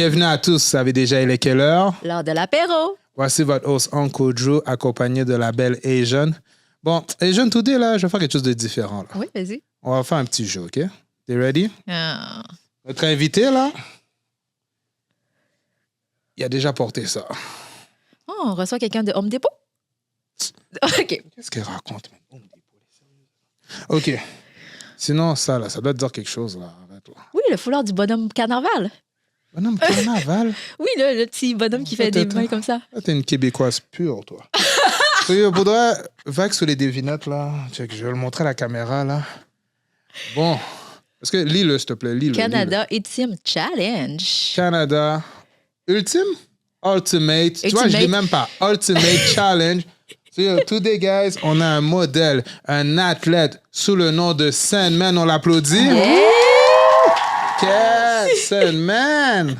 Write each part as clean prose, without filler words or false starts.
Bienvenue à tous. Ça avait déjà il est quelle heure? L'heure de l'apéro. Voici votre host Uncle Joe, accompagné de la belle Asian. Bon, Asian Today, là, je vais faire quelque chose de différent. Là. Oui, vas-y. On va faire un petit jeu, OK? T'es ready? Ah. Notre invité, là, il a déjà porté ça. Oh, on reçoit quelqu'un de Home Depot? OK. Qu'est-ce qu'elle raconte? OK. Sinon, ça, là, ça doit te dire quelque chose, là. Arrête-toi. Oui, le foulard du bonhomme carnaval. Bonhomme carnaval. Oui, là, le petit bonhomme qui fait des mains comme ça. Là, t'es une Québécoise pure, toi. Faudrait vague sur les devinettes, là. Check, je vais le montrer à la caméra, là. Bon. Parce que lis-le, s'il te plaît. Lis-le. Canada Ultimate Challenge. Canada Ultimate? Ultimate. Tu vois, je dis même pas Ultimate Challenge. So, today, guys, on a un modèle, un athlète sous le nom de Sandman. On l'applaudit. Yeah! Sandman.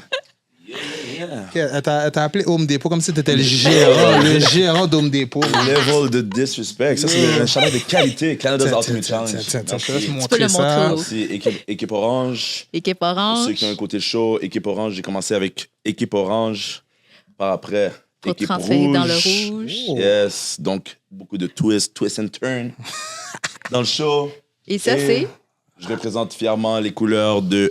Elle t'a appelé Home Depot comme si t'étais le gérant d'Home Depot. Level de disrespect. Ça, c'est un chandail de qualité. Canada's Ultimate Challenge. Tiens, je te laisse Tu peux montrer le ça. montrer. C'est équipe Orange. Équipe Pour orange. ceux qui ont un côté chaud, équipe Orange, j'ai commencé avec équipe Orange. Par après, Pour équipe transférer rouge. dans le rouge. Oh. Yes. Donc, beaucoup de twist and turn dans le show. Et ça, c'est... Je représente fièrement les couleurs de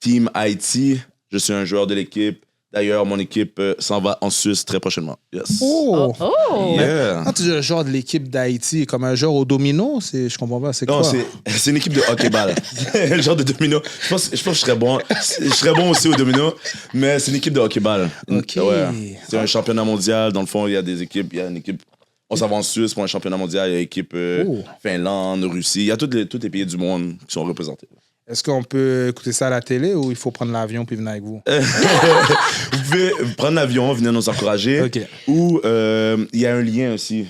Team Haïti. Je suis un joueur de l'équipe. D'ailleurs, mon équipe s'en va en Suisse très prochainement. Yes. Oh. Oh! Yeah. Quand tu dis le genre de l'équipe d'Haïti, comme un genre au domino, je comprends pas, c'est Non, quoi? c'est une équipe de hockey-ball. Le genre de domino. Je pense que je serais bon. Je serais bon aussi au domino, mais c'est une équipe de hockey-ball. OK. Ouais. C'est un championnat mondial. Dans le fond, il y a des équipes. Il y a une équipe. On s'en va en Suisse pour un championnat mondial. Il y a l'équipe Finlande, Russie. Il y a tous les pays du monde qui sont représentés. Est-ce qu'on peut écouter ça à la télé ou il faut prendre l'avion puis venir avec vous? Vous pouvez prendre l'avion, venir nous encourager. OK. Ou il y a un lien aussi.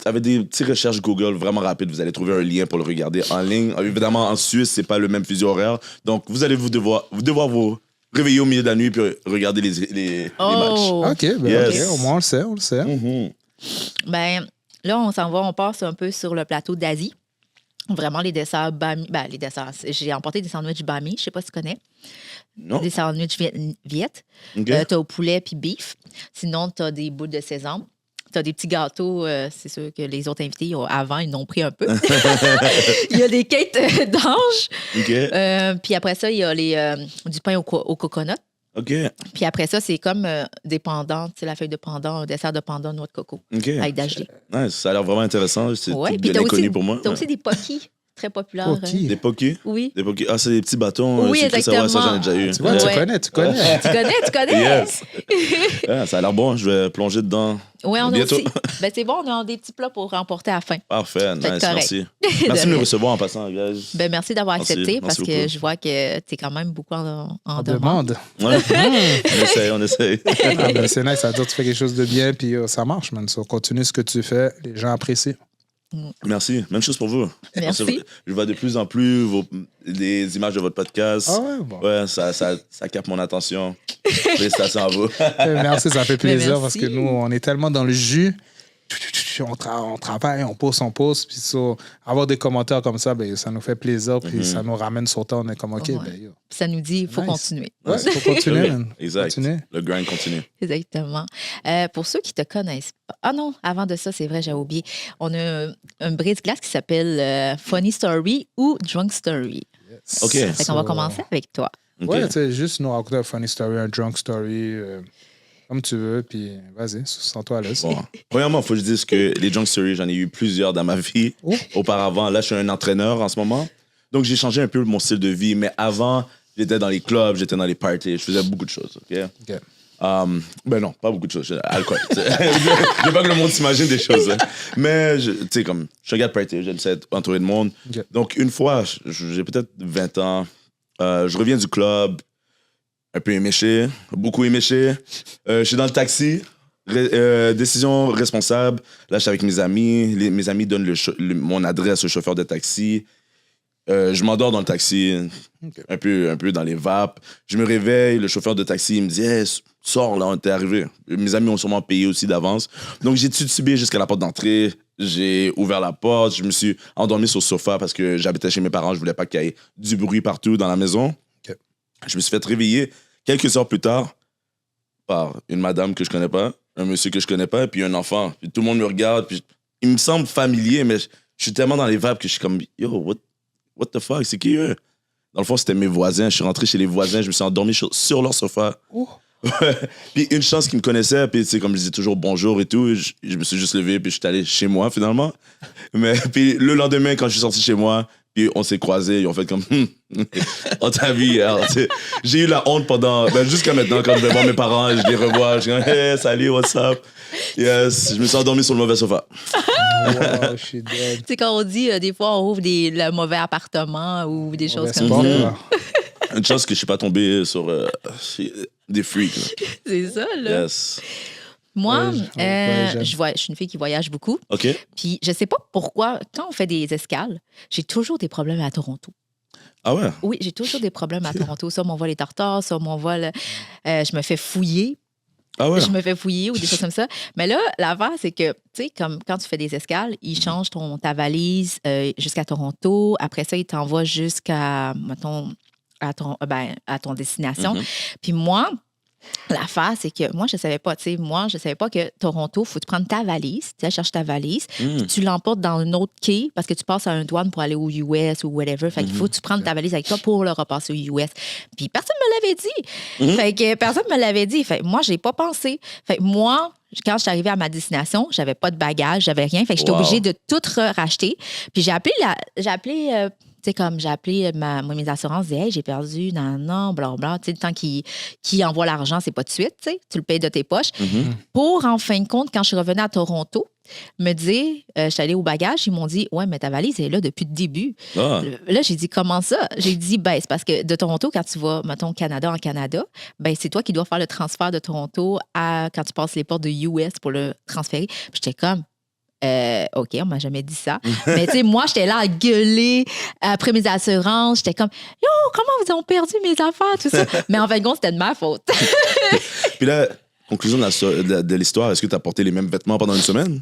Avec des petites recherches Google vraiment rapides, vous allez trouver un lien pour le regarder en ligne. Évidemment, en Suisse, c'est pas le même fuseau horaire. Donc, vous allez devoir vous réveiller au milieu de la nuit puis regarder les matchs. OK, ben Yes. OK, au moins on le sait, Mhm. Ben, là, on s'en va, on passe un peu sur le plateau d'Asie. Vraiment, les desserts bami. Ben, les desserts. J'ai emporté des sandwichs bami, je sais pas si tu connais. Non? Des sandwichs viet. OK. T'as au poulet puis beef. Sinon, t'as des boules de sésame. T'as des petits gâteaux. C'est sûr que les autres invités, avant, ils n'ont pris un peu. Il y a des cakes d'ange. OK. Puis après ça, il y a du pain au coconut. OK. Puis après ça, c'est comme des pendants, tu sais, la feuille de pendant, un dessert de pendant noix de coco OK. avec d'HD. Ouais, ça a l'air vraiment intéressant. C'est Ouais, tout puis bien t'as inconnu aussi, pour moi. t'as aussi des pokis très populaires. Poki. Des pokés? Oui. Des pokés. Ah, c'est des petits bâtons. Oui, sucrés, ça, ouais, ça, j'en ai déjà eu. Tu vois, Ouais. tu connais. Tu connais? Yes. Ah, ça a l'air bon. Je vais plonger dedans. Oui, on a Bientôt. aussi. Ben, c'est bon, on a des petits plats pour remporter à la fin. Parfait. Fait Nice. correct. Merci. Merci de me recevoir en passant, guys. Ben, merci d'avoir Merci. accepté Merci parce que beaucoup. je vois que tu es quand même beaucoup en On demande. demande. Ouais. on essaye. Ah, ben, c'est nice, ça veut dire que tu fais quelque chose de bien puis ça marche, man. So, continue ce que tu fais, les gens apprécient. Merci. Même chose pour vous. Merci. Je vois de plus en plus les images de votre podcast. Ah ouais, bon. Ouais, ça capte mon attention. Félicitations à vous. Merci, ça fait plaisir merci. parce que nous, on est tellement dans le jus. On travaille, on pousse. Puis ça, avoir des commentaires comme ça, ben, ça nous fait plaisir. Puis ça nous ramène sur temps. On est comme, OK, Ouais. ben, yo. Ça nous dit, il faut Nice. continuer. Ouais, il faut continuer, man. Exact. Continuer. Le grind continue. Exactement. Pour ceux qui te connaissent pas. Ah non, avant de ça, c'est vrai, j'ai oublié. On a un brise-glace qui s'appelle Funny Story ou Drunk Story. OK. Fait qu'on va commencer avec toi. OK. Ouais, tu sais, juste nous raconter un funny story, un drunk story, comme tu veux, puis vas-y, sens-toi à l'aise. Bon. Premièrement, il faut que je dise que les junk stories, j'en ai eu plusieurs dans ma vie. Oh. Auparavant, là, je suis un entraîneur en ce moment. Donc, j'ai changé un peu mon style de vie. Mais avant, j'étais dans les clubs, j'étais dans les parties. Je faisais beaucoup de choses, OK? OK. Ben non, pas beaucoup de choses. Alcool. Je veux pas que le monde s'imagine des choses. Hein. Mais, tu sais, comme, je suis un gars de party, j'aime ça être entouré de monde. OK. Donc, une fois, j'ai peut-être 20 ans, je reviens du club, un peu éméché, beaucoup éméché. Je suis dans le taxi, décision responsable. Là, je suis avec mes amis. Mes amis donnent mon adresse au chauffeur de taxi. Je m'endors dans le taxi, OK. un peu dans les vapes. Je me réveille, le chauffeur de taxi il me dit hey, « Sors, là, on t'est arrivé. » Mes amis ont sûrement payé aussi d'avance. Donc, j'ai titubé jusqu'à la porte d'entrée. J'ai ouvert la porte. Je me suis endormi sur le sofa parce que j'habitais chez mes parents. Je voulais pas qu'il y ait du bruit partout dans la maison. OK. Je me suis fait réveiller quelques heures plus tard par une madame que je connais pas, un monsieur que je connais pas, puis un enfant. Puis tout le monde me regarde, puis il me semble familier, mais je suis tellement dans les vibes que je suis comme, yo, what the fuck, c'est qui eux? Dans le fond, c'était mes voisins. Je suis rentré chez les voisins, je me suis endormi sur leur sofa. Oh. Puis une chance qu'ils me connaissaient, puis tu sais, comme je disais toujours bonjour et tout, je me suis juste levé, puis je suis allé chez moi finalement. Mais puis le lendemain, quand je suis sorti chez moi, puis on s'est croisés, ils ont fait comme, on t'a vu. Alors, j'ai eu la honte pendant, jusqu'à maintenant, quand je vais voir mes parents, je les revois, je dis, hey, salut, what's up? Yes, je me suis endormi sur le mauvais sofa. Wow, je suis dead. Tu sais, quand on dit, des fois, on ouvre le mauvais appartement ou des choses comme Sport, ça. là. Une chance que je suis pas tombé sur des freaks. Là. C'est ça, là. Yes. Moi, j'aime. je suis une fille qui voyage beaucoup. OK? Puis je sais pas pourquoi, quand on fait des escales, j'ai toujours des problèmes à Toronto. Ah ouais? Oui, j'ai toujours des problèmes à Toronto. Soit mon vol est en retard, soit mon vol, je me fais fouiller. Ah ouais? Je me fais fouiller ou des choses comme ça. Mais là, l'affaire, c'est que, tu sais, comme quand tu fais des escales, ils changent ta valise jusqu'à Toronto. Après ça, ils t'envoient jusqu'à, mettons, à ton destination. Puis moi, l'affaire, c'est que moi, je savais pas, tu sais, je savais pas que Toronto, il faut te prendre ta valise, tu sais, cherche ta valise, puis tu l'emportes dans une autre quai parce que tu passes à un douane pour aller aux US ou whatever. Fait qu'il faut que tu prennes ta valise avec toi pour le repasser aux US. Puis personne me l'avait dit. Fait que personne me l'avait dit. Fait que moi, j'ai pas pensé. Fait que moi, quand je suis arrivée à ma destination, j'avais pas de bagages, j'avais rien. Fait que j'étais obligée de tout racheter. Puis j'ai appelé tu sais, comme j'ai appelé mes assurances, j'ai dit, hey, j'ai perdu, non, blablabla. Tu sais, le temps qu'ils envoient l'argent, c'est pas de suite, tu sais, tu le payes de tes poches. Pour, en fin de compte, quand je suis revenue à Toronto, me dire, je suis allée au bagage, ils m'ont dit, ouais, mais ta valise est là depuis le début. Ah. Là, j'ai dit, comment ça? J'ai dit, c'est parce que de Toronto, quand tu vas, mettons, Canada en Canada, c'est toi qui dois faire le transfert de Toronto quand tu passes les portes de US pour le transférer. Puis j'étais comme, OK, on m'a jamais dit ça. Mais tu sais, moi, j'étais là à gueuler après mes assurances. J'étais comme, yo, comment vous ont perdu mes affaires, tout ça. Mais en fin de compte, c'était de ma faute. Puis là, conclusion de l'histoire, est-ce que tu as porté les mêmes vêtements pendant une semaine?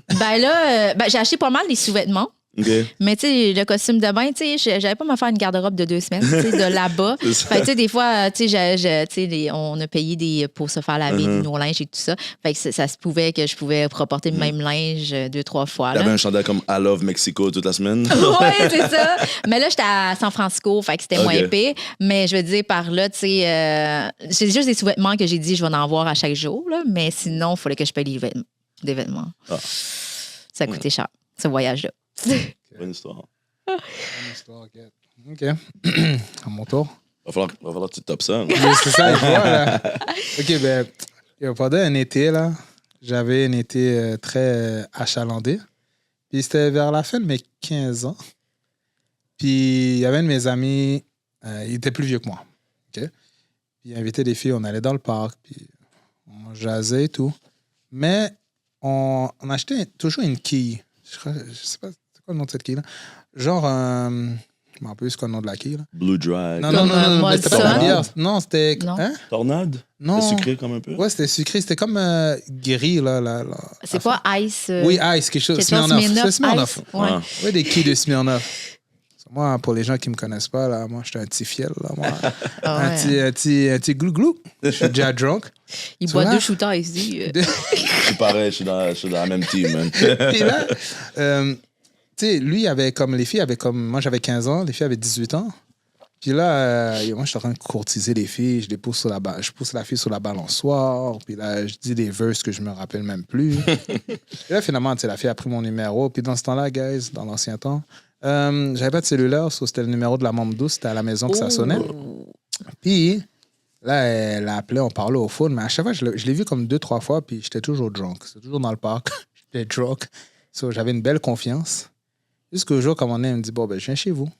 J'ai acheté pas mal les sous-vêtements. Okay. Mais tu sais, le costume de bain, tu sais, j'avais pas me faire une garde-robe de 2 semaines, tu sais, de là-bas. Fait que tu sais, des fois, tu sais, on a payé pour se faire laver nos linges et tout ça. Fait que ça se pouvait que je pouvais reporter le même linge 2-3 fois. T'avais un chandail comme I Love Mexico toute la semaine? Oui, c'est ça. Mais là, j'étais à San Francisco, fait que c'était moins épais. Mais je veux dire, par là, tu sais, c'est juste des sous-vêtements que j'ai dit, je vais en avoir à chaque jour. Là, mais sinon, il fallait que je paye des vêtements. Ah. Ça a coûté cher, ce voyage-là. Bonne histoire. Bonne histoire, OK. À mon tour. Va falloir que tu topes ça. C'est ça, je vois, là. OK, pendant un été, là, j'avais un été très achalandé. Puis c'était vers la fin de mes 15 ans. Puis il y avait un de mes amis, il était plus vieux que moi. OK? Puis il invitait des filles, on allait dans le parc, puis on jasait et tout. Mais on achetait toujours une quille. Je sais pas, c'est quoi le nom de cette quille-là? Genre, je me rappelle plus quoi le nom de la quille, là. Blue Dry. Non, c'était pas de la bière. Non, c'était... Non. Hein? Tornade? Non. C'était sucré comme un peu? Ouais, c'était sucré. C'était comme gris, là. C'est pas Ice... Oui, Ice, quelque chose. Smirnoff. C'est Smirnoff. Ouais. Des quilles de Smirnoff. Moi, pour les gens qui me connaissent pas, là, moi, j'étais un petit fiel, là, moi. Un petit glou-glou. Je suis déjà drunk. Il boit 2 shooters ici. Je suis pareil, je suis dans la même team, man. Puis là, tu sais, lui, avait comme, les filles avaient comme, moi, j'avais 15 ans, les filles avaient 18 ans. Puis là, moi, je suis en train de courtiser les filles, je pousse la fille sur la balançoire, puis là, je dis des verses que je me rappelle même plus. Et là, finalement, tu sais, la fille a pris mon numéro, puis dans ce temps-là, guys, dans l'ancien temps, j'avais pas de cellulaire, c'était le numéro de la membre douce, c'était à la maison que ça sonnait. Puis là, elle a appelé, on parlait au phone, mais à chaque fois, je l'ai vu comme 2-3 fois, puis j'étais toujours drunk. C'était toujours dans le parc, j'étais drunk. So, j'avais une belle confiance. Jusqu'au jour, comme on est, elle me dit, bon, je viens chez vous.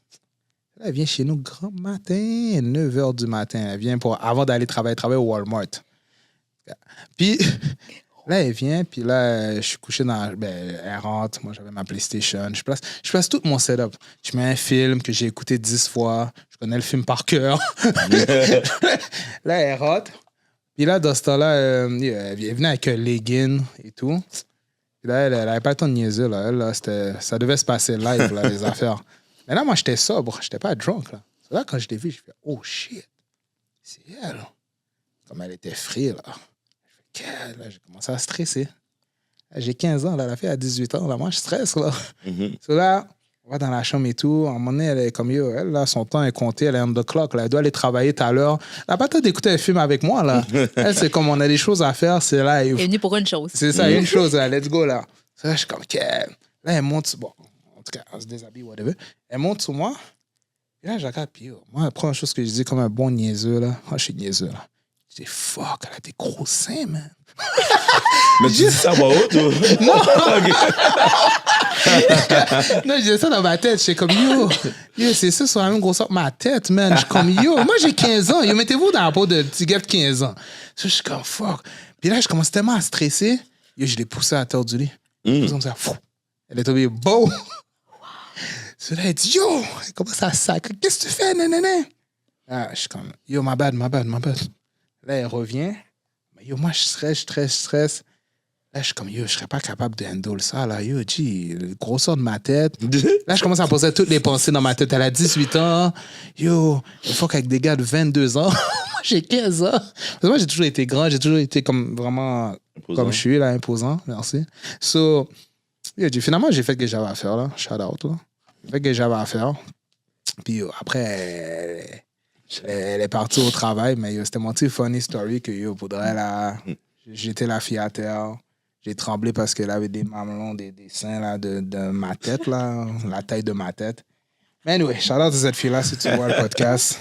Là, elle vient chez nous grand matin, 9h du matin. Elle vient avant d'aller travailler au Walmart. Puis là, elle vient, puis là, je suis couché elle rentre, moi, j'avais ma PlayStation. Je place tout mon setup. Je mets un film que j'ai écouté 10 fois. Je connais le film par cœur. Là, elle rentre. Puis là, dans ce temps-là, elle venait avec un legging et tout. Puis là, elle n'avait pas le temps de niaiser. Là, ça devait se passer live, là, les affaires. Mais là, moi, j'étais sobre. J'étais pas drunk, là. C'est là, quand je l'ai vu, je fais « Oh, shit! C'est elle! » Comme elle était free, là. Là, j'ai commencé à stresser. Là, j'ai 15 ans, là, la fille a 18 ans. Là, moi, je stresse. Là. So, là, on va dans la chambre et tout. À un moment donné, elle est comme yo. Elle, là, son temps est compté. Elle est on the clock. Là. Elle doit aller travailler tout à l'heure. Elle n'a pas le temps d'écouter un film avec moi. Là. Elle, c'est comme on a des choses à faire. C'est là. Elle est venue pour une chose. C'est ça, une chose. Là, let's go. Là. So, là, je suis comme, là, elle monte. Bon, en tout cas, on se déshabille, whatever. Elle monte sur moi. Et là, je regarde. Puis, yo, moi, la première chose que je dis comme un bon niaiseux, là. Moi, je suis niaiseux, là. Je dis, fuck, elle a des gros seins, man. Mais tu dis ça à voix haute ou? Non! Non, je disais ça dans ma tête. Je suis comme, yo, c'est ça sur la même grosseur que ma tête, man. Je suis comme, yo, moi j'ai 15 ans. Yo, mettez-vous dans la peau de petit gars de 15 ans. Je suis comme, fuck. Puis là, je commence tellement à stresser. Yo, je l'ai poussé à la terre du lit. Comme ça, fou. Elle est tombée beau. So là, elle dit, yo, elle commence à sacrer. Qu'est-ce que tu fais, nanana? Ah, je suis comme, yo, my bad. Là, elle revient. Mais yo, moi, je stresse. Là, je suis comme, yo, je serais pas capable de handle ça, là. Yo, le grosseur de ma tête. Là, je commence à poser toutes les pensées dans ma tête. Elle a 18 ans. Yo, il faut qu'avec des gars de 22 ans. Moi, j'ai 15 ans. Parce que moi, j'ai toujours été grand. J'ai toujours été comme vraiment, Imposant. comme je suis, là, imposant. Merci. So, yo, finalement, j'ai fait ce que j'avais à faire, là. Shout out, là. J'ai fait ce que j'avais à faire. Puis yo, après, elle est partie au travail, mais yo, c'était mon petit funny story que yo, faudrait là. J'étais la fille à terre. J'ai tremblé parce qu'elle avait des mamelons, des seins là, de ma tête, là, la taille de ma tête. Mais anyway, shout out à cette fille-là si tu vois le podcast.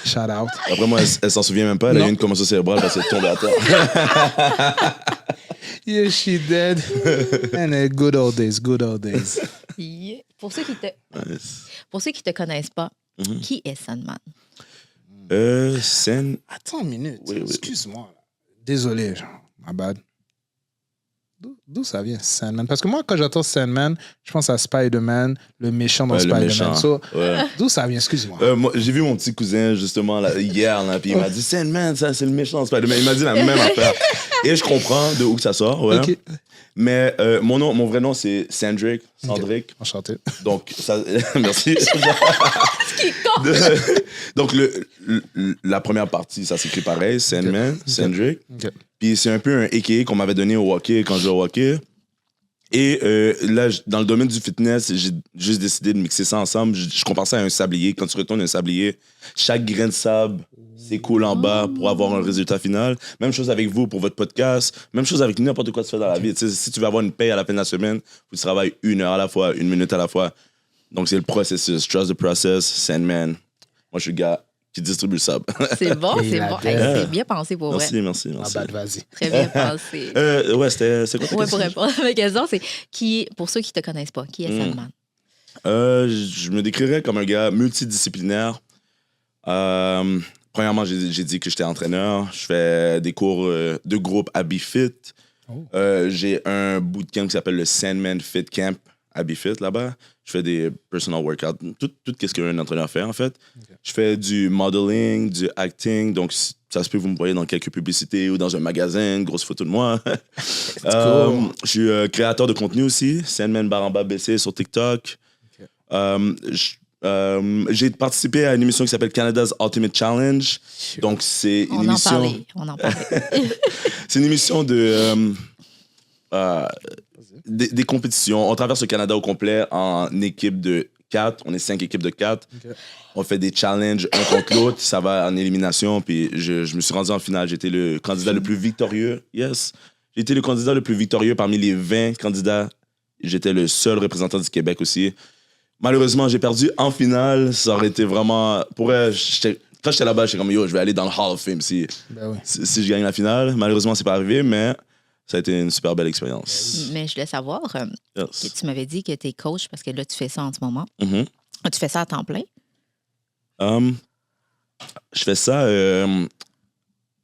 Shout out. Après, moi, elle s'en souvient même pas. Elle a eu une commotion cérébrale parce qu'elle est tombée à terre. Yeah, she dead. And good old days. Yeah. Pour ceux qui te connaissent pas, qui est Sandman? Attends une minute. Oui. Excuse-moi. Désolé, my bad. D'où ça vient, Sandman? Parce que moi, quand j'entends Sandman, je pense à Spider-Man, le méchant dans Spider-Man. Méchant. So, Ouais. d'où ça vient? Excuse-moi. Moi, j'ai vu mon petit cousin, justement, là, hier, là, puis il m'a dit, Sandman, ça, c'est le méchant dans Spider-Man. Il m'a dit la même affaire. Et je comprends de où que ça sort, ouais. OK. Mais mon vrai nom, c'est Cendric. Enchanté. Donc, ça, merci. Donc, la première partie, ça s'écrit pareil, Sandman, Cendric. OK. Puis c'est un peu un AKA qu'on m'avait donné au hockey quand je jouais au hockey. Et là, dans le domaine du fitness, j'ai juste décidé de mixer ça ensemble. Je compare ça à un sablier. Quand tu retournes un sablier, chaque grain de sable s'écoule en bas pour avoir un résultat final. Même chose avec vous pour votre podcast. Même chose avec n'importe quoi que tu fais dans la vie. Tu sais, si tu veux avoir une paye à la fin de la semaine, tu travailles 1 heure à la fois, 1 minute à la fois. Donc, c'est le processus. Trust the process, Sandman. Moi, je suis le gars qui distribue le sable. C'est bon, Et c'est la bon. belle. Hey, c'est bien pensé pour vrai. Merci. My bad, vas-y. Très bien pensé. Ouais, c'est quoi ta Ouais, question? pour répondre à ma question, c'est pour ceux qui te connaissent pas, qui est Sandman? Je me décrirais comme un gars multidisciplinaire. Premièrement, j'ai dit que j'étais entraîneur. Je fais des cours de groupe à BeFit. Oh. J'ai un bootcamp qui s'appelle le Sandman Fit Camp à BeFit là-bas. Je fais des personal workouts, tout ce qu'un entraîneur fait en fait. Okay. Je fais du modeling, du acting, donc ça se peut vous me voyez dans quelques publicités ou dans un magasin, une grosse photo de moi. Cool. Je suis créateur de contenu aussi, Sandman Baramba BC sur TikTok. Okay. J'ai participé à une émission qui s'appelle Canada's Ultimate Challenge. Donc, c'est une émission. On en parlait. C'est une émission des compétitions. On traverse le Canada au complet en équipe de 4. On est 5 équipes de 4. Okay. On fait des challenges un contre l'autre. Ça va en élimination. Puis je me suis rendu en finale. J'étais le candidat le plus victorieux. Yes. J'ai été le candidat le plus victorieux parmi les 20 candidats. J'étais le seul représentant du Québec aussi. Malheureusement, j'ai perdu en finale. Ça aurait été vraiment... quand j'étais là-bas, j'étais comme, yo, je vais aller dans le Hall of Fame si je gagne la finale. Malheureusement, c'est pas arrivé, mais ça a été une super belle expérience. Mais je voulais savoir, Yes. tu m'avais dit que tu es coach parce que là, tu fais ça en ce moment. Mm-hmm. Tu fais ça à temps plein? Je fais ça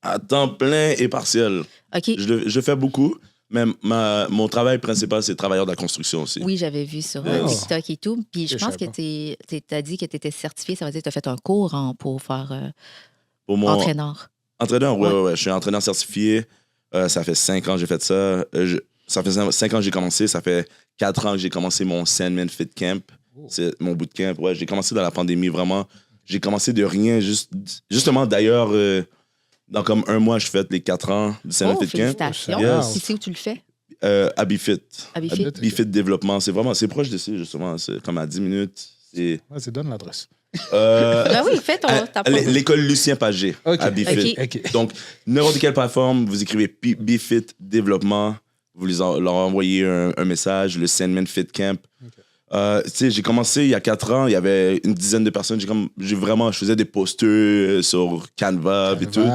à temps plein et partiel. OK. Je fais beaucoup, mais mon travail principal, c'est travailleur de la construction aussi. Oui, j'avais vu sur Yes. TikTok et tout. Puis je pense que tu as dit que tu étais certifié. Ça veut dire que tu as fait un cours pour faire Pour mon entraîneur. entraîneur, ouais. Ouais. Je suis entraîneur certifié. Ça fait 5 ans que j'ai fait ça. Ça fait 5 ans que j'ai commencé. Ça fait 4 ans que j'ai commencé mon Sandman Fit Camp. C'est mon bootcamp. Ouais, j'ai commencé dans la pandémie, vraiment. J'ai commencé de rien. Justement, d'ailleurs, dans comme un mois, je fête les 4 ans du Sandman Fit Camp. Félicitations. Yes. Ici où tu le fais? À Bifit. À Bifit. Bifit Développement. C'est proche d'ici, justement. C'est comme à 10 minutes. Vas-y, donne l'adresse. Ben oui, fais ta L'école Lucien Pagé à Bifit. Okay. Donc, n'importe quelle plateforme, vous écrivez Bifit Développement, vous leur envoyez un message, le Sandman Fit Camp. J'ai commencé il y a 4 ans, il y avait une dizaine de personnes. Je faisais des posters sur Canva et tout.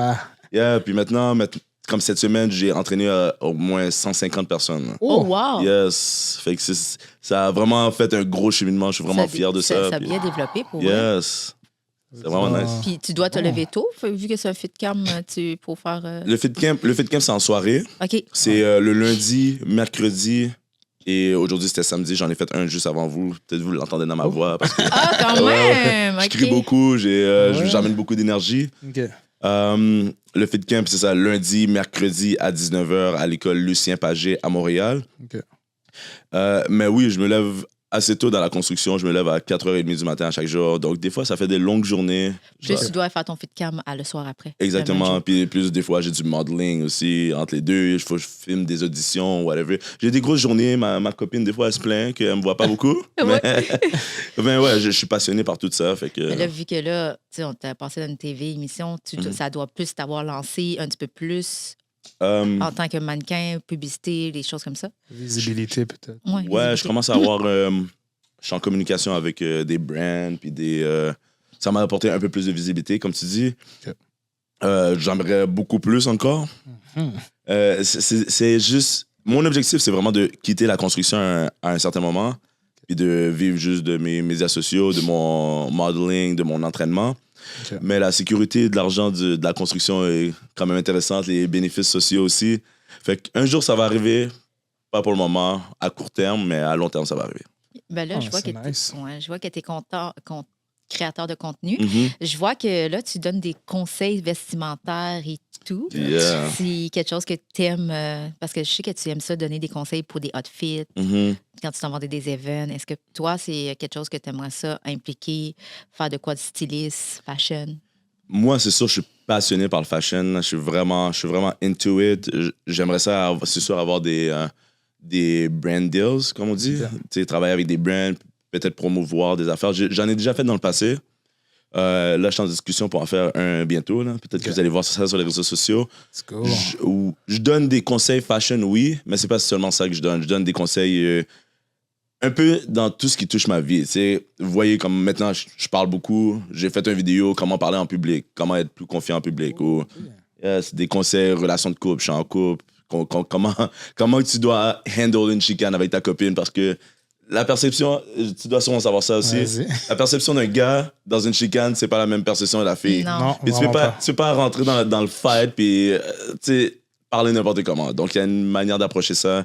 Yeah, puis maintenant, comme cette semaine, j'ai entraîné au moins 150 personnes. Oh, wow! Yes. Fait que ça a vraiment fait un gros cheminement. Je suis vraiment fier de ça. Ça a bien développé pour Yes. C'est vraiment nice. Puis tu dois te lever tôt, vu que c'est un fit camp, pour faire... Le fit camp, c'est en soirée. OK. C'est le lundi, mercredi et aujourd'hui, c'était samedi. J'en ai fait un juste avant vous. Peut-être vous l'entendez dans ma voix. Parce que, quand même! je crie beaucoup. J'amène beaucoup d'énergie. OK. Le fit camp, c'est ça, lundi, mercredi à 19h à l'école Lucien Pagé à Montréal. OK. Mais oui, je me lève assez tôt dans la construction. Je me lève à 4h30 du matin à chaque jour. Donc, des fois, ça fait des longues journées. Plus tu dois faire ton fit cam le soir après. Exactement. Puis plus, des fois, j'ai du modeling aussi entre les deux. Il faut que je filme des auditions, whatever. J'ai des grosses journées. Ma copine, des fois, elle se plaint qu'elle me voit pas beaucoup. mais ouais, je suis passionné par tout ça. Fait que... Mais là, vu que là, on t'a passé dans une TV émission, ça doit plus t'avoir lancé un petit peu plus en tant que mannequin, publicité, des choses comme ça. Visibilité, peut-être. Ouais, je commence à avoir... je suis en communication avec des brands, puis ça m'a apporté un peu plus de visibilité, comme tu dis. Okay. J'aimerais beaucoup plus encore. C'est juste... Mon objectif, c'est vraiment de quitter la construction à un certain moment, puis de vivre juste de mes médias sociaux, de mon modeling, de mon entraînement. Okay. Mais la sécurité de l'argent de la construction est quand même intéressante, les bénéfices sociaux aussi. Fait qu'un jour, ça va arriver, pas pour le moment, à court terme, mais à long terme, ça va arriver. Ben là, je vois que tu es créateur de contenu. Je vois que là, tu donnes des conseils vestimentaires et tout. Yeah. C'est quelque chose que tu aimes, parce que je sais que tu aimes ça, donner des conseils pour des outfits, quand tu t'en vas des événements. Est-ce que toi, c'est quelque chose que tu aimerais ça impliquer, faire de quoi de styliste, fashion? Moi, c'est sûr, je suis passionné par le fashion. Je suis vraiment into it. J'aimerais ça, c'est sûr, avoir des brand deals, comme on dit. Tu sais, travailler avec des brands, peut-être promouvoir des affaires. J'en ai déjà fait dans le passé. Là, je suis en discussion pour en faire un bientôt. Peut-être que vous allez voir ça sur les réseaux sociaux. Je donne des conseils fashion, oui, mais c'est pas seulement ça que je donne. Je donne des conseils un peu dans tout ce qui touche ma vie. Vous voyez, comme maintenant, je parle beaucoup. J'ai fait une vidéo, comment parler en public, comment être plus confiant en public. Ou des conseils, relations de couple, je suis en couple. Comment tu dois handle une chicane avec ta copine, parce que la perception, tu dois sûrement savoir ça aussi. Vas-y. La perception d'un gars dans une chicane, c'est pas la même perception de la fille. Non. Puis tu peux pas rentrer dans le fight puis parler n'importe comment. Donc il y a une manière d'approcher ça.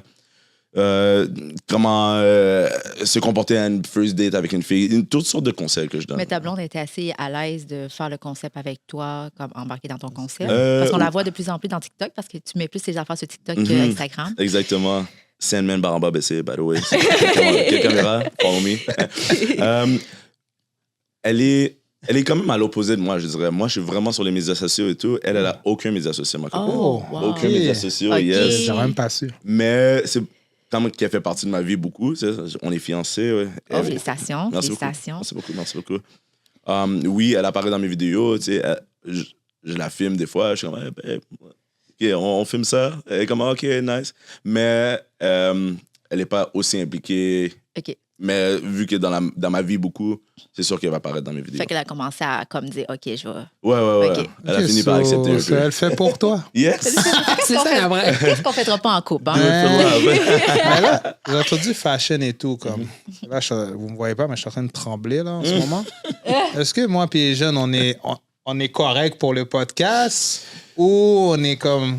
Comment se comporter à une first date avec une fille, toutes sortes de conseils que je donne. Mais ta blonde était assez à l'aise de faire le concept avec toi, comme embarquer dans ton concept. Parce qu'on la voit de plus en plus dans TikTok, parce que tu mets plus tes affaires sur TikTok qu'Instagram. Exactement. Sandman Baramba BC, by the way. Quelle caméra? Follow me. Elle est quand même à l'opposé de moi, je dirais. Moi, je suis vraiment sur les médias sociaux et tout. Elle a aucun média social, ma copine. Aucun média social, yes. J'ai même pas sûr. Mais c'est quand même qu'elle fait partie de ma vie beaucoup. On est fiancés. Ouais. Félicitations. Merci beaucoup. Oui, elle apparaît dans mes vidéos. Je la filme des fois. Je suis comme, OK, on filme ça. Elle est comme, OK, nice. Mais elle n'est pas aussi impliquée. OK. Mais vu que dans ma vie beaucoup, c'est sûr qu'elle va apparaître dans mes vidéos. Fait qu'elle a commencé à comme dire, OK, je vais... Ouais. Okay. Elle a fini par accepter un peu. Elle fait pour toi. Yes! C'est ça, vrai. Qu'est-ce qu'on ne fêtera pas en couple? Hein? Mais là, j'ai entendu fashion et tout. Comme. Là, vous ne me voyez pas, mais je suis en train de trembler là, en ce moment. Est-ce que moi et les jeunes, on est correct pour le podcast ou on est comme...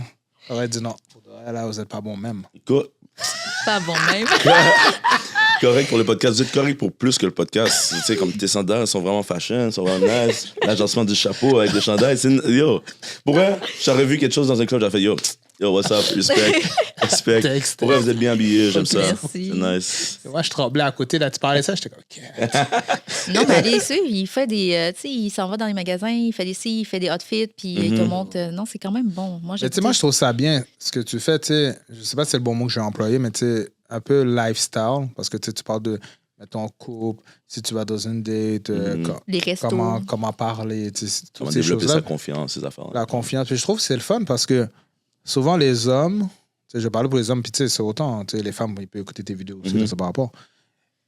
On aurait dit non. Là, vous n'êtes pas bon même. Pas bon même. Correct pour le podcast. Vous êtes correct pour plus que le podcast. Tu sais, comme tes sandales sont vraiment fashion, sont vraiment nice. L'agencement du chapeau avec le chandail. Yo, pour vrai, j'aurais vu quelque chose dans un club, j'aurais fait yo, Yo, what's up? Respect. Texte. Pourquoi vous êtes bien habillés? J'aime ça. Merci. C'est nice. Moi, je tremblais à côté, là, tu parlais ça, j'étais comme, OK. Non, mais allez suivre, il fait des. Tu sais, il s'en va dans les magasins, il fait des outfits, puis il te montre. Non, c'est quand même bon. Moi, Mais tu sais, moi, je trouve ça bien, ce que tu fais, tu sais, je sais pas si c'est le bon mot que j'ai employé, mais tu sais, un peu lifestyle, parce que tu sais, tu parles de, mettons, couple, si tu vas dans une date, Les restos. comment parler, tu sais, toutes Comment ces développer choses-là. sa confiance, ces affaires. La confiance. Puis je trouve que c'est le fun parce que souvent, les hommes, tu sais, je parlais pour les hommes, puis tu sais, c'est autant, tu sais, les femmes, ils peuvent écouter tes vidéos aussi, ça par rapport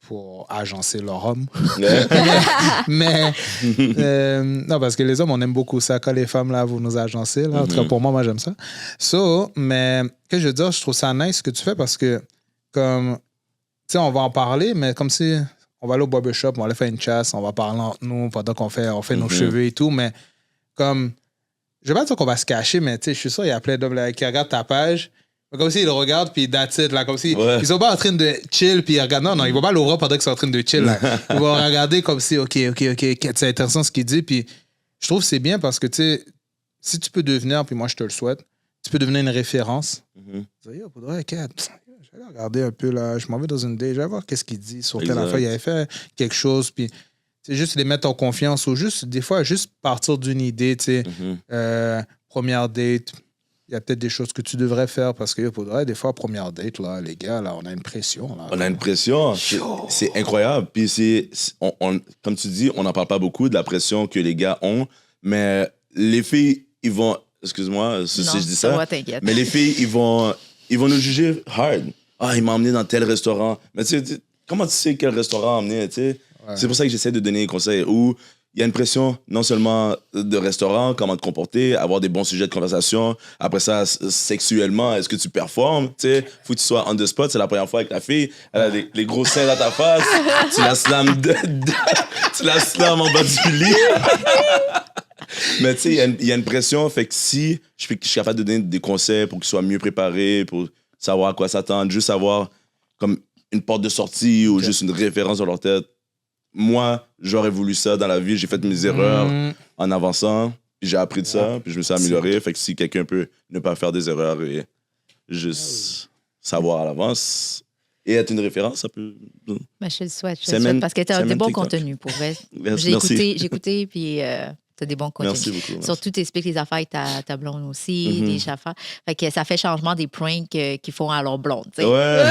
pour agencer leur homme. mais non, parce que les hommes, on aime beaucoup ça quand les femmes, là, vous nous agencez. Là. En tout cas, pour moi, j'aime ça. Mais, que je veux dire, je trouve ça nice ce que tu fais parce que, comme, tu sais, on va en parler, mais comme si on va aller au barbershop, on va aller faire une chasse, on va parler entre nous pendant qu'on fait, on fait nos cheveux et tout, mais comme, je vais pas dire qu'on va se cacher, mais tu sais, je suis sûr, il y a plein d'hommes là, qui regardent ta page. Comme s'ils le regardent, puis that's it, là, comme si ils sont pas en train de chill, puis ils regardent. Non, ils vont pas l'ouvrir pendant qu'ils sont en train de chill. Là. Ils vont regarder comme si, OK, c'est intéressant ce qu'il dit. Puis je trouve que c'est bien parce que, tu sais, si tu peux devenir, puis moi, je te le souhaite, tu peux devenir une référence. Tu dis, yo, faudrait, je vais aller regarder un peu, là, je m'en vais dans une date, je vais voir qu'est-ce qu'il dit sur telle affaire. Il avait fait quelque chose, puis c'est juste les mettre en confiance ou juste, des fois, juste partir d'une idée, tu sais, première date. Il y a peut-être des choses que tu devrais faire parce que faudrait des fois, première date, là, les gars, là, on a une pression. Là, on a une pression. C'est incroyable. Puis comme tu dis, on n'en parle pas beaucoup de la pression que les gars ont, mais les filles, ils vont... Excuse-moi si je dis ça. Mais les filles, ils vont nous juger hard. Ah, il m'a emmené dans tel restaurant. Mais tu sais, comment tu sais quel restaurant emmener, tu sais? Ouais. C'est pour ça que j'essaie de donner des conseils où il y a une pression non seulement de restaurant, comment te comporter, avoir des bons sujets de conversation. Après ça, sexuellement, est-ce que tu performes? Tu sais, faut que tu sois on the spot. C'est la première fois avec ta fille. Elle a les gros seins dans ta face. Tu la slams tu la slams en bas du lit. Mais tu sais, il y a une pression. Fait que si je suis capable de donner des conseils pour qu'ils soient mieux préparés, pour savoir à quoi s'attendre, juste avoir comme une porte de sortie ou juste une référence dans leur tête. Moi, j'aurais voulu ça dans la vie. J'ai fait mes erreurs en avançant. Puis j'ai appris de ça. Puis je me suis amélioré. Fait que si quelqu'un peut ne pas faire des erreurs et juste savoir à l'avance et être une référence, ça peut... Ben, je te le souhaite. Parce que tu as des bons contenus, pour vrai. J'ai écouté, puis... tu as des bons contenus. Merci beaucoup. Surtout, tu expliques les affaires avec ta blonde aussi, les affaires. Fait que ça fait changement des pranks qu'ils font à leur blonde. T'sais. Ouais.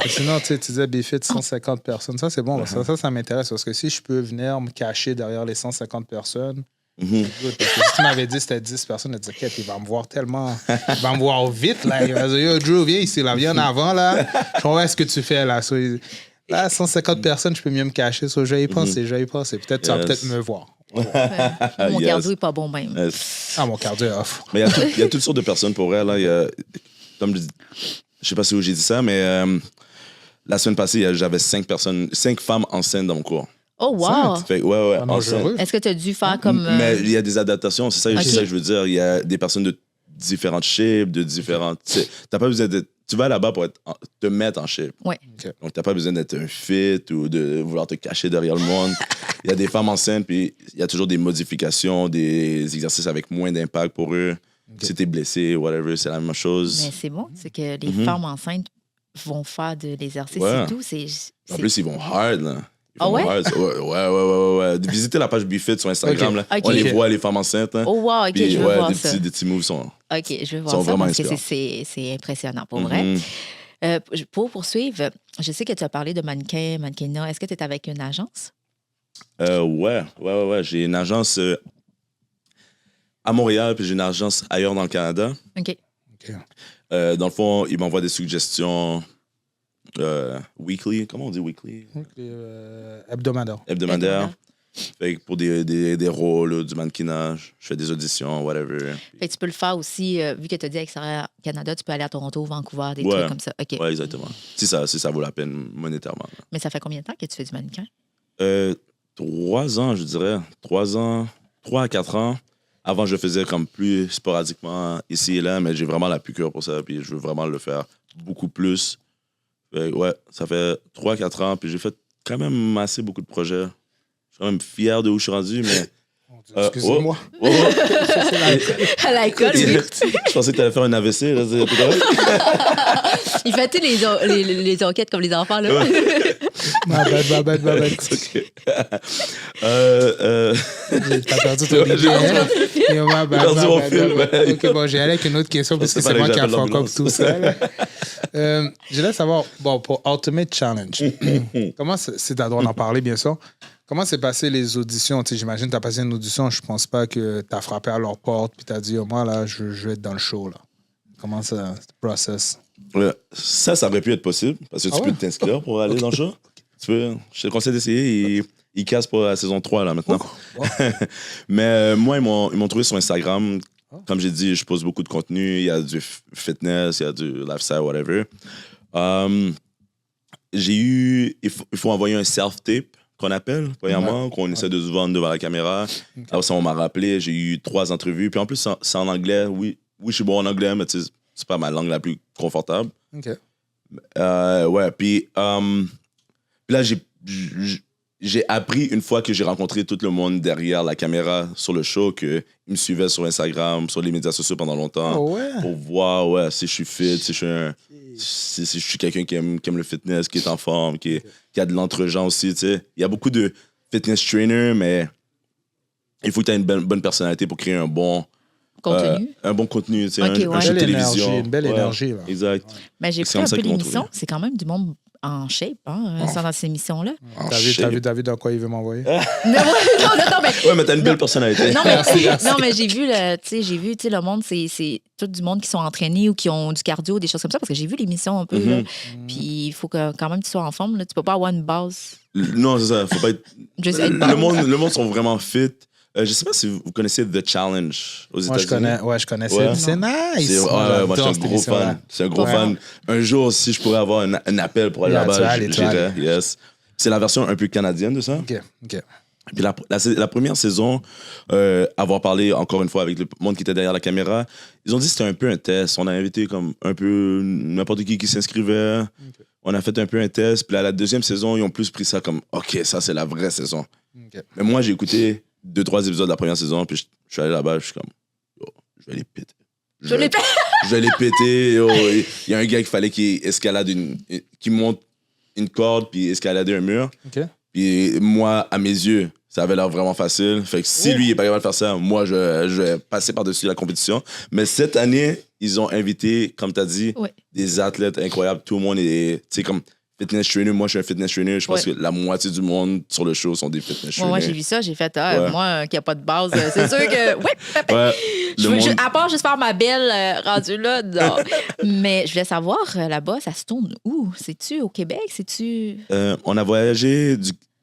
Sinon, tu disais Bifit 150 personnes. Ça, c'est bon. Ça m'intéresse parce que si je peux venir me cacher derrière les 150 personnes, parce que si tu m'avais dit que c'était 10 personnes, je disais, il va me voir tellement. Il va me voir vite. Là. Il va dire, yo, Drew, viens ici, là, viens en avant. Là. Je vois ce que tu fais là. Là, 150 personnes, je peux mieux me cacher. Je vais y penser. Peut-être tu vas peut-être me voir. Mon cardio n'est pas bon même. Ah, mon cardio est off. Mais il y a toutes sortes de personnes pour elle. Là. Comme je sais pas si où j'ai dit ça, mais la semaine passée, j'avais 5 femmes enceintes dans mon cours. Oh, wow! Ouais, enceintes. Est-ce que tu as dû faire comme... Mais il y a des adaptations, c'est ça que je veux dire. Il y a des personnes de différentes shapes, de différentes... T'as pas besoin d'être... Tu vas là-bas pour te mettre en shape. Ouais. Okay. Donc, t'as pas besoin d'être un fit ou de vouloir te cacher derrière le monde. Il y a des femmes enceintes, puis il y a toujours des modifications, des exercices avec moins d'impact pour eux. Si t'es blessé, whatever, c'est la même chose. Mais c'est bon, c'est que les femmes enceintes vont faire de l'exercice et tout. En plus, ils vont hard, là. Ah ouais? Ouais. Visitez la page Bifit sur Instagram. Là. On les voit, les femmes enceintes. Hein. Oh wow, OK, puis, je veux voir ça. Des petits moves sont... OK, je veux voir ça parce que c'est impressionnant, pour vrai. Pour poursuivre, je sais que tu as parlé de mannequinat. Est-ce que tu es avec une agence? Ouais. J'ai une agence à Montréal, puis j'ai une agence ailleurs dans le Canada. OK. Dans le fond, ils m'envoient des suggestions... weekly, comment on dit weekly? Hebdomadaire. Fait que pour des rôles, du mannequinage, je fais des auditions, whatever. Fait que tu peux le faire aussi, vu que tu as dit extérieur Canada, tu peux aller à Toronto, Vancouver, des trucs comme ça. Okay. Ouais, exactement. Si ça vaut la peine monétairement. Mais ça fait combien de temps que tu fais du mannequin? 3 ans, je dirais. 3 à 4 ans. Avant, je faisais comme plus sporadiquement ici et là, mais j'ai vraiment la piqûre pour ça, puis je veux vraiment le faire beaucoup plus. Ouais, ça fait 3-4 ans, puis j'ai fait quand même assez beaucoup de projets. Je suis quand même fier de où je suis rendu, mais Excusez-moi. À l'alcool, oui. Je pensais que tu allais faire un AVC. Là, c'est correct? Il fait les enquêtes comme les enfants, là. Ma bad. Ok. T'as perdu ton idée, hein? Ma bad. Perdu mon film. OK, bon, j'ai allé avec une autre question parce que c'est moi qui ai fuck up tout ça. là. Je voulais savoir, bon, pour Ultimate Challenge, comment c'est t'as le droit d'en parler, bien sûr. Comment s'est passé les auditions? Tu sais, j'imagine que tu as passé une audition, je pense pas que tu as frappé à leur porte puis tu as dit, oh, moi, là, je vais être dans le show. Là. Comment ça, le process? Ouais, ça aurait pu être possible parce que tu peux t'inscrire pour aller dans le show. Je te conseille d'essayer. Ils cassent pour la saison 3 là, maintenant. Mais moi, ils m'ont trouvé sur Instagram. Comme j'ai dit, je pose beaucoup de contenu. Il y a du fitness, il y a du lifestyle, whatever. Il faut envoyer un self-tape qu'on appelle, premièrement, qu'on essaie de se vendre devant la caméra. Après ça, on m'a rappelé, j'ai eu 3 entrevues. Puis en plus, c'est en anglais. Oui, je suis bon en anglais, mais c'est pas ma langue la plus confortable. OK. Ouais, puis là, j'ai appris une fois que j'ai rencontré tout le monde derrière la caméra sur le show qu'ils me suivaient sur Instagram, sur les médias sociaux pendant longtemps. Oh ouais? Pour voir si je suis fit, si je suis quelqu'un qui aime le fitness, qui est en forme, qui a de l'entre-gens aussi. T'sais. Il y a beaucoup de fitness trainers, mais il faut que tu aies une bonne personnalité pour créer un bon contenu. Un bon contenu, Okay, un show de télévision. Une belle énergie. Là. Exact. Mais j'ai pris un peu l'émission. C'est quand même du monde en shape, dans ces émissions-là. T'as vu dans quoi il veut m'envoyer? non, mais... Ouais, mais t'as une belle personnalité. Non, mais j'ai vu le monde, c'est tout du monde qui sont entraînés ou qui ont du cardio, des choses comme ça, parce que j'ai vu l'émission un peu, là. Puis il faut que quand même tu sois en forme, là. Tu peux pas avoir une base. Non, c'est ça. Faut pas être... le monde sont vraiment fit. Je sais pas si vous connaissez The Challenge aux États-Unis. Je connais. C'est nice. Moi, je suis un gros fan. C'est un gros fan. Un jour, si je pourrais avoir un appel pour aller là-bas, j'irais. Yes. C'est la version un peu canadienne de ça. OK. Puis la première saison, avoir parlé encore une fois avec le monde qui était derrière la caméra, ils ont dit que c'était un peu un test. On a invité comme un peu n'importe qui s'inscrivait. Okay. On a fait un peu un test. Puis à la deuxième saison, ils ont plus pris ça comme OK, ça c'est la vraie saison. Okay. Mais moi, j'ai écouté 2-3 épisodes de la première saison, puis je suis allé là-bas, je suis comme, je vais les péter. Je vais les péter. Il y a un gars qu'il fallait qu'il monte une corde, puis escalader un mur. Okay. Puis moi, à mes yeux, ça avait l'air vraiment facile. Fait que si lui, il n'est pas capable de faire ça, moi, je vais passer par-dessus la compétition. Mais cette année, ils ont invité, comme tu as dit, des athlètes incroyables. Tout le monde est, tu sais, comme... Fitness trainer, moi je suis un fitness trainer. Je pense que la moitié du monde sur le show sont des fitness trainers. Moi j'ai vu ça, j'ai fait moi qui a pas de base, c'est sûr que à part juste faire ma belle rendue là. Non. Mais je voulais savoir là-bas, ça se tourne où? C'est-tu au Québec? C'est-tu on a voyagé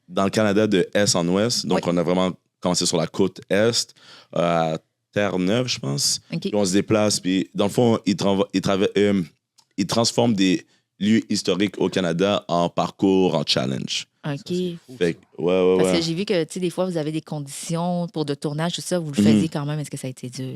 dans le Canada de est en ouest, donc on a vraiment commencé sur la côte est à Terre-Neuve, je pense. Okay. Puis on se déplace, puis dans le fond, ils transforment des lieux historiques au Canada en parcours, en challenge. OK. Fait, Parce que j'ai vu que, tu sais, des fois, vous avez des conditions pour de tournage, tout ça, vous le faisiez quand même. Est-ce que ça a été dur?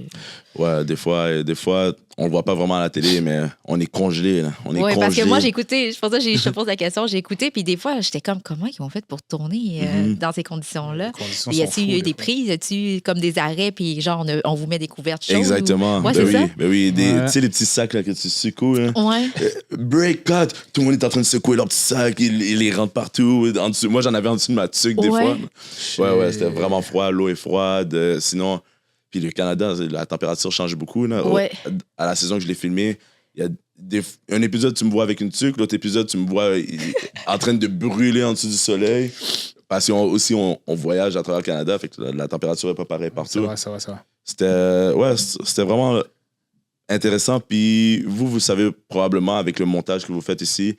Ouais, des fois, on le voit pas vraiment à la télé, mais on est congelé, là. On est congelé. Parce que moi, j'ai écouté, c'est pour ça que je te pose la question, j'ai écouté, puis des fois, j'étais comme, comment ils ont fait pour tourner dans ces conditions-là? Y a-t-il eu des prises? Y a-t-il comme des arrêts, puis genre, on vous met des couvertes chaudes? Exactement. Ouais, c'est ça? Ben oui, tu sais, les petits sacs là, que tu secoues. Là. Ouais. Break, cut! Tout le monde est en train de secouer leurs petits sacs, ils les rentrent partout. En dessous. Moi, j'en avais en dessous de ma tuque des fois. Ouais, c'était vraiment froid, l'eau est froide. Sinon, puis le Canada, la température change beaucoup. Là. À la saison que je l'ai filmé, il y a un épisode, tu me vois avec une tuque, l'autre épisode, tu me vois en train de brûler en dessous du soleil. Parce qu'on voyage à travers le Canada, fait que la température n'est pas pareille partout. C'est vrai. C'était vraiment intéressant. Puis vous savez probablement, avec le montage que vous faites ici,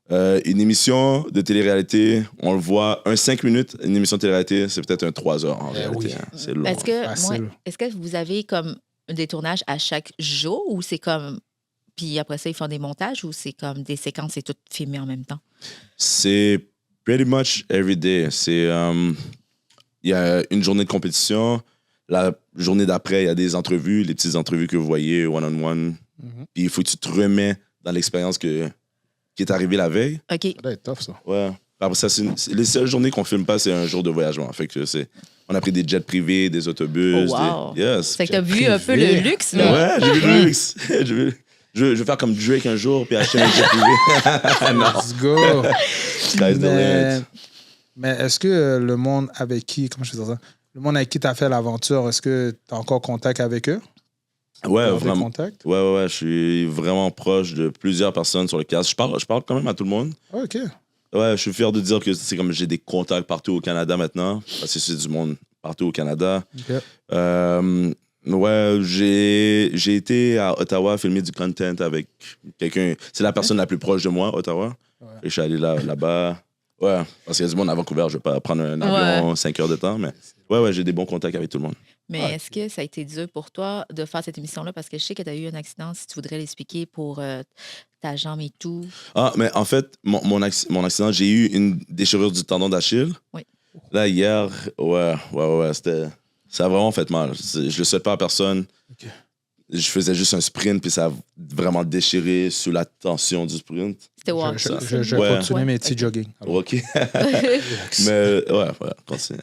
une émission de télé-réalité, on le voit, 5 minutes, une émission de télé-réalité, c'est peut-être un 3 heures en réalité. Hein. C'est long. Est-ce que vous avez comme des tournages à chaque jour ou c'est comme... Puis après ça, ils font des montages ou c'est comme des séquences et tout filmé en même temps? C'est pretty much every day. C'est... il y a une journée de compétition. La journée d'après, il y a des entrevues, les petites entrevues que vous voyez, one-on-one. Puis il faut que tu te remets dans l'expérience qui est arrivée la veille. OK. Ça doit être tough, ça. Ouais. Après ça, les seules journées qu'on filme pas, c'est un jour de voyagement. Fait que On a pris des jets privés, des autobus. Oh, wow. Yes. Fait que t'as vu un peu privé. le luxe, là. Ouais, j'ai vu le luxe. Je veux faire comme Drake un jour puis acheter un jet privé. Non. Let's go. Sky's the limit. Mais est-ce que le monde avec qui, comment je fais ça? Le monde avec qui tu as fait l'aventure, est-ce que tu as encore contact avec eux? Ouais, Avoir des vraiment. contacts? Ouais, je suis vraiment proche de plusieurs personnes sur le cast. Je parle quand même à tout le monde. Ah, OK. Ouais, je suis fier de dire que c'est comme j'ai des contacts partout au Canada maintenant, parce que c'est du monde partout au Canada. OK. Ouais, j'ai été à Ottawa filmer du content avec quelqu'un. C'est la personne la plus proche de moi, Ottawa. Ouais. Et je suis allé là-bas. Ouais, parce qu'il y a du monde à Vancouver, je vais pas prendre un avion 5 heures de temps, mais ouais, j'ai des bons contacts avec tout le monde. Mais Ah. est-ce que ça a été dur pour toi de faire cette émission-là? Parce que je sais que tu as eu un accident, si tu voudrais l'expliquer pour ta jambe et tout. Ah, mais en fait, mon accident, j'ai eu une déchirure du tendon d'Achille. Oui. Là, hier, ouais, ça a vraiment fait mal. Je le souhaite pas à personne. OK. Je faisais juste un sprint, puis ça a vraiment déchiré sous la tension du sprint. C'était wow. Je Ouais. continue mes petits jogging. Alors, OK. Mais, ouais, continue.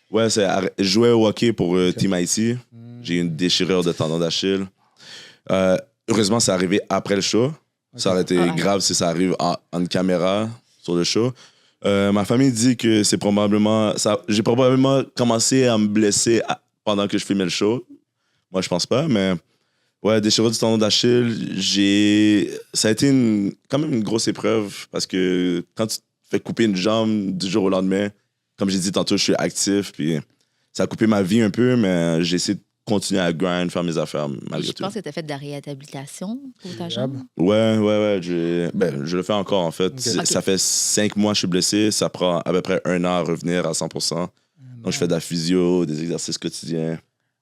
Ouais, je jouais au hockey pour Team Haïti. J'ai eu une déchirure de tendon d'Achille. Heureusement, c'est arrivé après le show. Ça aurait été grave si ça arrive en caméra sur le show. Ma famille dit que c'est probablement... J'ai probablement commencé à me blesser pendant que je filmais le show. Moi, je pense pas, mais... Ouais, déchirure du tendon d'Achille, ça a été quand même une grosse épreuve parce que quand tu te fais couper une jambe du jour au lendemain, comme j'ai dit tantôt, je suis actif, puis ça a coupé ma vie un peu, mais j'ai essayé de continuer à grind, faire mes affaires malgré Je tout. pense que tu as fait de la réhabilitation pour ta jambe. Ouais, je le fais encore en fait. Ok. Ça fait 5 mois que je suis blessé, ça prend à peu près 1 an à revenir à 100%. Donc je fais de la physio, des exercices quotidiens.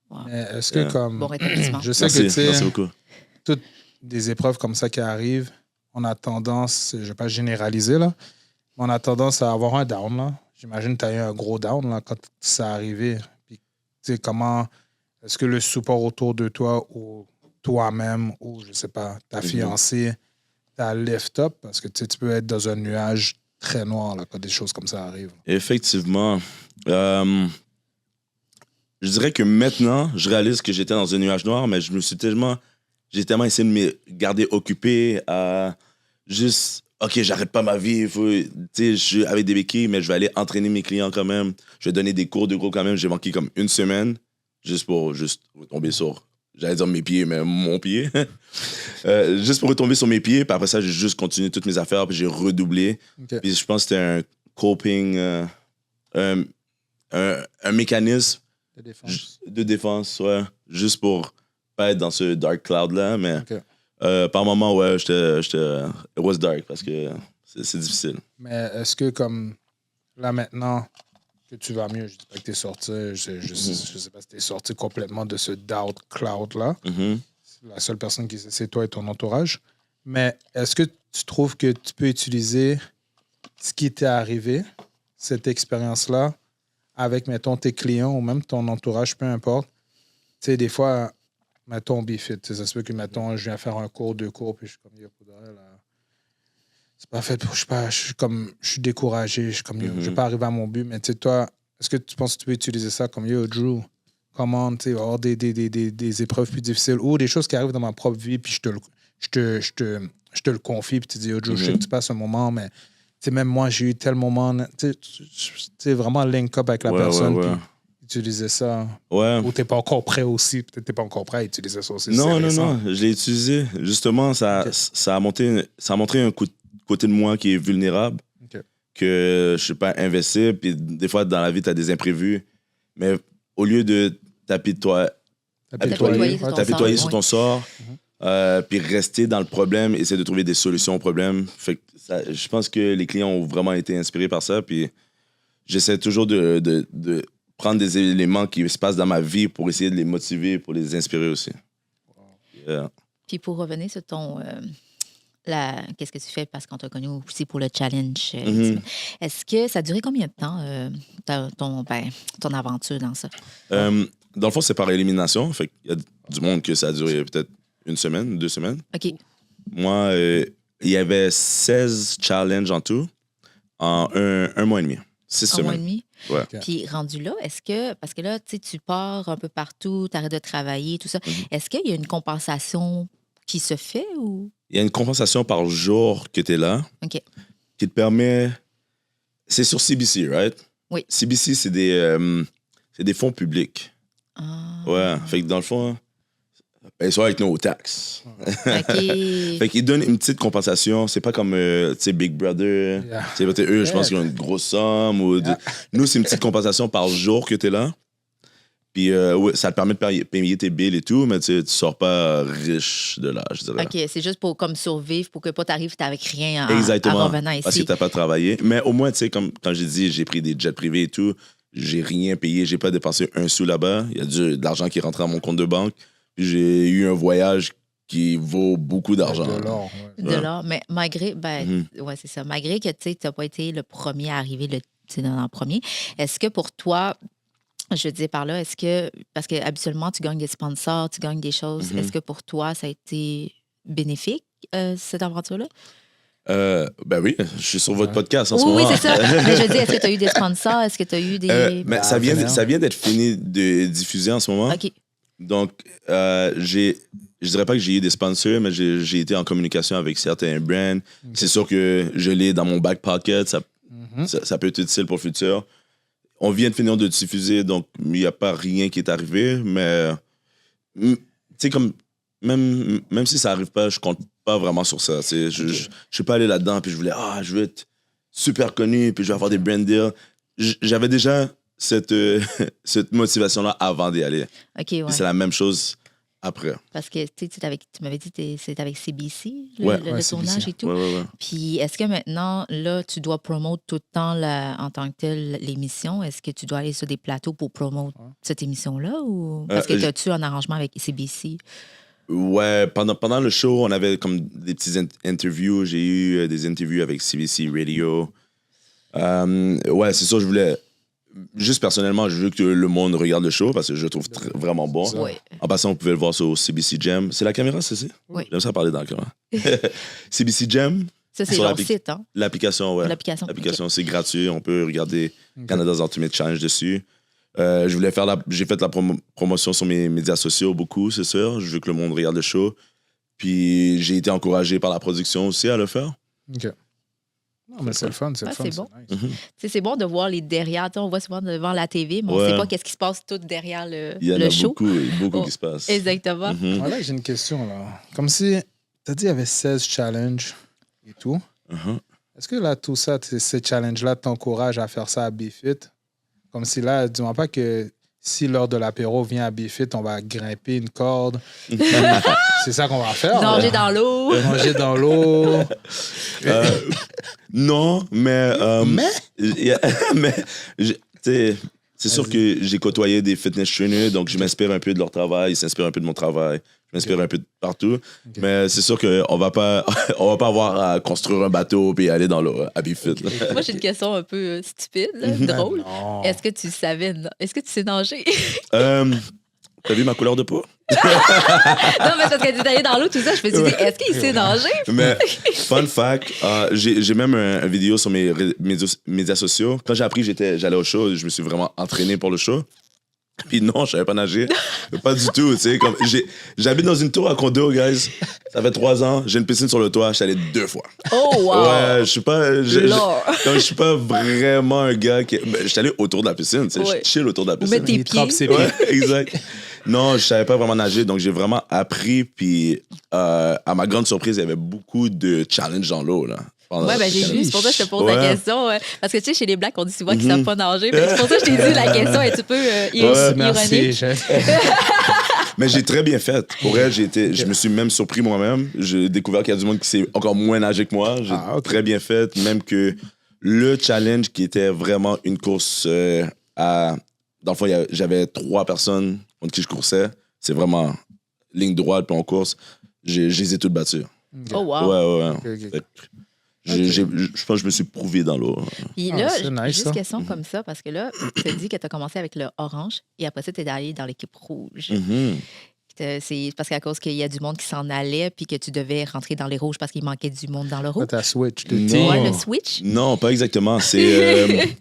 Wow. Mais est-ce que comme... Bon rétablissement. Je sais Merci, que, tu sais, merci beaucoup. toutes des épreuves comme ça qui arrivent, on a tendance, je ne vais pas généraliser, là, mais on a tendance à avoir un down. Là. J'imagine que tu as eu un gros down là, quand ça arrivé. Puis, tu sais, comment est-ce que le support autour de toi ou toi-même ou, je ne sais pas, ta fiancée t'a lift up? Parce que tu sais, tu peux être dans un nuage très noir là, quand des choses comme ça arrivent. Effectivement. Je dirais que maintenant, je réalise que j'étais dans un nuage noir, mais j'ai tellement essayé de me garder occupé à juste, OK, j'arrête pas ma vie. Tu sais, je suis avec des béquilles, mais je vais aller entraîner mes clients quand même. Je vais donner des cours de gros quand même. J'ai manqué comme 1 semaine juste pour retomber sur, j'allais dire mes pieds, mais mon pied. Juste pour retomber sur mes pieds. Puis après ça, j'ai juste continué toutes mes affaires, puis j'ai redoublé. OK. Puis je pense que c'était un coping, un mécanisme De défense. de défense, ouais. Juste pour pas être dans ce dark cloud-là, mais OK. par moment, ouais, it was dark parce que c'est difficile. Mais est-ce que, comme là maintenant que tu vas mieux, je dis pas que tu es sorti, je sais pas si tu es sorti complètement de ce doubt cloud-là. Mhm. La seule personne qui sait, c'est toi et ton entourage. Mais est-ce que tu trouves que tu peux utiliser ce qui t'est arrivé, cette expérience-là, avec, mettons, tes clients ou même ton entourage, peu importe? Tu sais, des fois, mettons, bifit. Ça se peut que, mettons, je viens faire un cours, 2 cours, puis je suis comme, yo, pour de vrai, là, c'est pas fait pour. Je suis découragé. Je suis comme, yo, je vais pas arriver à mon but. Mais tu sais, toi, est-ce que tu penses que tu peux utiliser ça comme, yo, Drew, comment, tu sais, avoir des épreuves plus difficiles ou des choses qui arrivent dans ma propre vie, puis je te le confie, puis tu dis, yo, Drew, je sais que tu passes un moment, mais tu sais, même moi, j'ai eu tel moment, tu sais, vraiment link up avec la personne, Ouais. puis utiliser ça. Ouais. Ou t'es pas encore prêt aussi, peut-être t'es pas encore prêt à utiliser ça aussi. Non, c'est récent. non, je l'ai utilisé. Justement, ça a montré un côté de moi qui est vulnérable, OK. que je suis pas invincible, puis des fois, dans la vie, tu as des imprévus. Mais au lieu de t'apitoyer sur ton sort, puis rester dans le problème, essayer de trouver des solutions au problème. Fait que je pense que les clients ont vraiment été inspirés par ça, puis j'essaie toujours de prendre des éléments qui se passent dans ma vie pour essayer de les motiver, pour les inspirer aussi. Yeah. Puis pour revenir sur ton... qu'est-ce que tu fais parce qu'on t'a connu aussi pour le challenge? Est-ce que ça a duré combien de temps, ton aventure dans ça? Dans le fond, c'est par élimination. Fait qu'il y a du monde que ça a duré peut-être 1 semaine, 2 semaines. OK. Moi, il y avait 16 challenges en tout en un mois et demi. 6 Un mois et semaines. demi? Ouais. Ok. Puis rendu là, est-ce que, parce que là, tu sais, tu pars un peu partout, tu arrêtes de travailler, tout ça, est-ce qu'il y a une compensation qui se fait ou? Il y a une compensation par jour que tu es là OK. qui te permet. C'est sur CBC, right? Oui. CBC, c'est des fonds publics. Ah. Ouais. Fait que dans le fond, ils sont avec nos taxes. OK. Fait qu'ils donnent une petite compensation. C'est pas comme, tu sais, Big Brother. Yeah. Tu sais, peut-être eux, je pense qu'ils ont une grosse somme. Nous, c'est une petite compensation par jour que tu es là. Puis, ouais, ça te permet de payer tes bills et tout, mais tu sors pas riche de là, je dirais. OK, c'est juste pour comme survivre, pour que pas t'arrives avec rien à Exactement. revenant ici. Parce que t'as pas travaillé. Mais au moins, tu sais, comme quand j'ai dit, j'ai pris des jets privés et tout, j'ai rien payé, j'ai pas dépensé un sou là-bas. Il y a de l'argent qui est rentré à mon compte de banque. Puis j'ai eu un voyage qui vaut beaucoup d'argent. De l'or, ouais. De là, mais malgré, ouais, c'est ça. Malgré que tu n'as pas été le premier à arriver dans le premier, est-ce que pour toi, je dis par là, est-ce que, parce que habituellement, tu gagnes des sponsors, tu gagnes des choses, est-ce que pour toi, ça a été bénéfique, cette aventure-là? Ben oui, je suis sur votre podcast en ce Oui, moment. c'est ça. Mais je dis, est-ce que tu as eu des sponsors? Est-ce que tu as eu des. Mais ça vient d'être fini de diffuser en ce moment. OK. Donc, je dirais pas que j'ai eu des sponsors, mais j'ai été en communication avec certains brands. C'est sûr que je l'ai dans mon back pocket. Ça peut être utile pour le futur. On vient de finir de diffuser, donc il n'y a pas rien qui est arrivé. Mais, tu sais, comme, même si ça n'arrive pas, je compte pas vraiment sur ça. Je suis pas allé là-dedans, puis je voulais, je veux être super connu, puis je vais avoir des brand deals. J'avais déjà cette motivation-là avant d'y aller. OK, ouais. Puis c'est la même chose après. Parce que tu m'avais dit que c'était avec CBC, Ouais. le tournage CBC. et tout. Ouais. Puis est-ce que maintenant, là, tu dois promouvoir tout le temps en tant que tel l'émission? Est-ce que tu dois aller sur des plateaux pour promouvoir cette émission-là? Ou parce que as-tu un arrangement avec CBC? Ouais, pendant le show, on avait comme des petites interviews. J'ai eu des interviews avec CBC Radio. Ouais, c'est ça, je voulais. Juste personnellement, je veux que le monde regarde le show parce que je le trouve vraiment bon. Oui. En passant, vous pouvez le voir sur CBC Gem. C'est la caméra, c'est ça? Oui. J'aime ça parler dans la caméra. CBC Gem. Ça, c'est sur leur site, hein? L'application, ouais. L'application. C'est gratuit. On peut regarder Canada's Ultimate Challenge dessus. J'ai fait la promotion sur mes médias sociaux beaucoup, c'est sûr. Je veux que le monde regarde le show. Puis j'ai été encouragé par la production aussi à le faire. OK. Non, mais c'est le fun, c'est le fun. C'est bon. Nice. C'est bon de voir les derrière. On voit souvent devant la TV, mais on ne sait pas qu'est-ce qui se passe tout derrière Il y en le a show. beaucoup qui se passent. Exactement. Voilà, j'ai une question, là. Comme si, tu as dit qu'il y avait 16 challenges et tout. Est-ce que là, tout ça, ces challenges-là t'encouragent à faire ça à BFIT? Comme si là, dis-moi pas que si lors de l'apéro vient à BFIT, on va grimper une corde. C'est ça qu'on va faire. Nager dans l'eau. Nager dans l'eau. Non, mais... c'est sûr que j'ai côtoyé des fitness trainers, donc je m'inspire un peu de leur travail, ils s'inspirent un peu de mon travail, je m'inspire un peu de partout. Mais c'est sûr qu'on va pas avoir à construire un bateau puis aller dans l'eau à BFIT. Moi, j'ai une question un peu stupide, là, drôle. Non. Est-ce que tu savais... Est-ce que tu sais nager? T'as vu ma couleur de peau? Non, mais parce que tu es allé dans l'eau, tout ça, je me suis dit, est-ce qu'il sait nager? Mais, fun fact, j'ai même une vidéo sur mes médias sociaux. Quand j'ai appris, j'allais au show, je me suis vraiment entraîné pour le show. Puis non, je savais pas nager. Pas du tout, tu sais. J'habite dans une tour à condo, guys. Ça fait 3 ans, j'ai une piscine sur le toit, je suis allé 2 fois. Oh, wow! Ouais, je suis pas... Je suis pas vraiment un gars qui... Je suis allé autour de la piscine, tu sais. Je chill autour de la piscine. Mettre tes Il pieds. trempe ses pieds. Ouais, exact. Non, je savais pas vraiment nager, donc j'ai vraiment appris. Puis, à ma grande surprise, il y avait beaucoup de challenges dans l'eau, là. Ouais, ben j'ai vu, c'est pour ça que je te pose la question. Parce que tu sais, chez les Blacks, on dit souvent qu'ils savent pas nager. C'est pour ça que je t'ai dit la question est un peu ironique. Mais j'ai très bien fait. Pour elle, je me suis même surpris moi-même. J'ai découvert qu'il y a du monde qui sait encore moins nager que moi. J'ai très bien fait. Même que le challenge qui était vraiment une course dans le fond, j'avais 3 personnes contre qui je coursais. C'est vraiment ligne droite, puis on course. Je les ai toutes battues. Oh, wow. Ouais. Okay. Je pense que je me suis prouvé dans l'eau. Puis là, c'est nice, juste ça. une question comme ça, parce que là, tu as dit que tu as commencé avec le orange et après ça, tu es allé dans l'équipe rouge. Puis c'est parce qu'à cause qu'il y a du monde qui s'en allait puis que tu devais rentrer dans les rouges parce qu'il manquait du monde dans le rouge. T'as switch de Non. team. Ouais, le switch. Non, pas exactement. C'est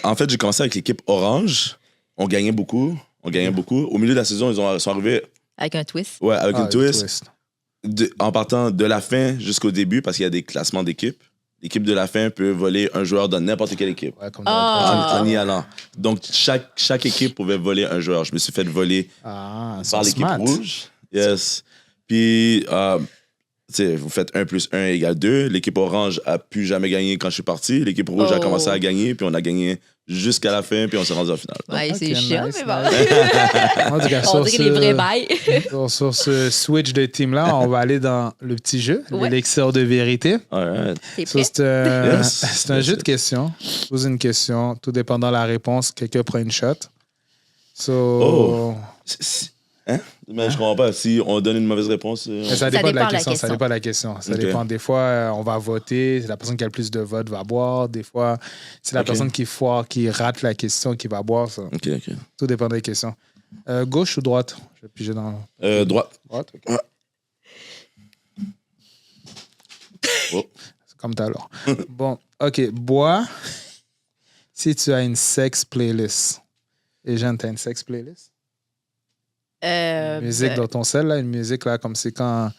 en fait, j'ai commencé avec l'équipe orange. On gagnait beaucoup. Au milieu de la saison, ils sont arrivés Avec un twist. ouais, avec Ah, une twist. twist. En partant de la fin jusqu'au début, parce qu'il y a des classements d'équipes. L'équipe de la fin peut voler un joueur dans n'importe quelle équipe. Ouais, comme Ah. En y allant. Donc, chaque équipe pouvait voler un joueur. Je me suis fait voler Ah, par c'est l'équipe smart. rouge. Yes. Puis, tu sais, vous faites 1 + 1 = 2. L'équipe orange a plus jamais gagné quand je suis parti. L'équipe rouge a Oh. commencé à gagner, puis on a gagné jusqu'à la fin, puis on s'est rendu en finale. Ouais, Ok, c'est chiant, nice, mais bon. En tout cas, On dirait les vrais bails. sur ce switch de team-là, on va aller dans le petit jeu, Ouais. l'élixir de vérité. Alright. T'es So, prêt? c'est un jeu de questions. Je pose une question, tout dépendant de la réponse, quelqu'un prend une shot. So, Oh. Hein? Mais je comprends pas. Si on donne une mauvaise réponse. mais ça dépend de la dépend de la question. Ça question. dépend de la question. Ça Ok. dépend. Des fois, on va voter. C'est la personne qui a le plus de votes va boire. Des fois, c'est la Ok. personne qui foire, qui rate la question qui va boire. Ça. Ok. Tout dépend des questions. Gauche ou droite? Je vais piger dans Droite. droite. ok. Ouais. Oh. C'est comme tout à l'heure. Bon, OK. Bois, si tu as une sex playlist. Et Jeanne, tu as une sex playlist? Musique Ben, dans ton sel, là, une musique là, comme c'est quand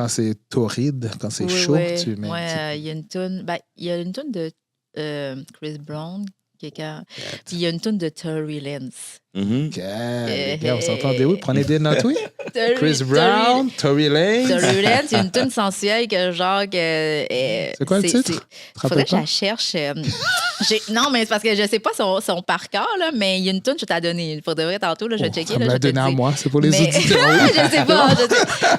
c'est torride, quand c'est chaud, tu mets. Ouais, il y a une toune. Ben, il y a une toune de Chris Brown. Puis il y a une toune de Tory Lanez. Mhm. OK, les gars, vous entendez où? Prenez des notes, oui? Tory- Chris Brown, Tory Lanez. Tory Lanez, il y a une toune sensuelle que genre. C'est quoi le titre? Tu te Faudrait rappelles que je pas? la cherche. Non, mais c'est parce que je sais pas son par cœur, là, mais il y a une toune que je t'ai donnée. Pour de vrai, tantôt, là, je vais Oh, checker. ça me là, l'a je vais te donné à dire. moi, c'est pour les Mais- auditeurs. oui. je sais pas.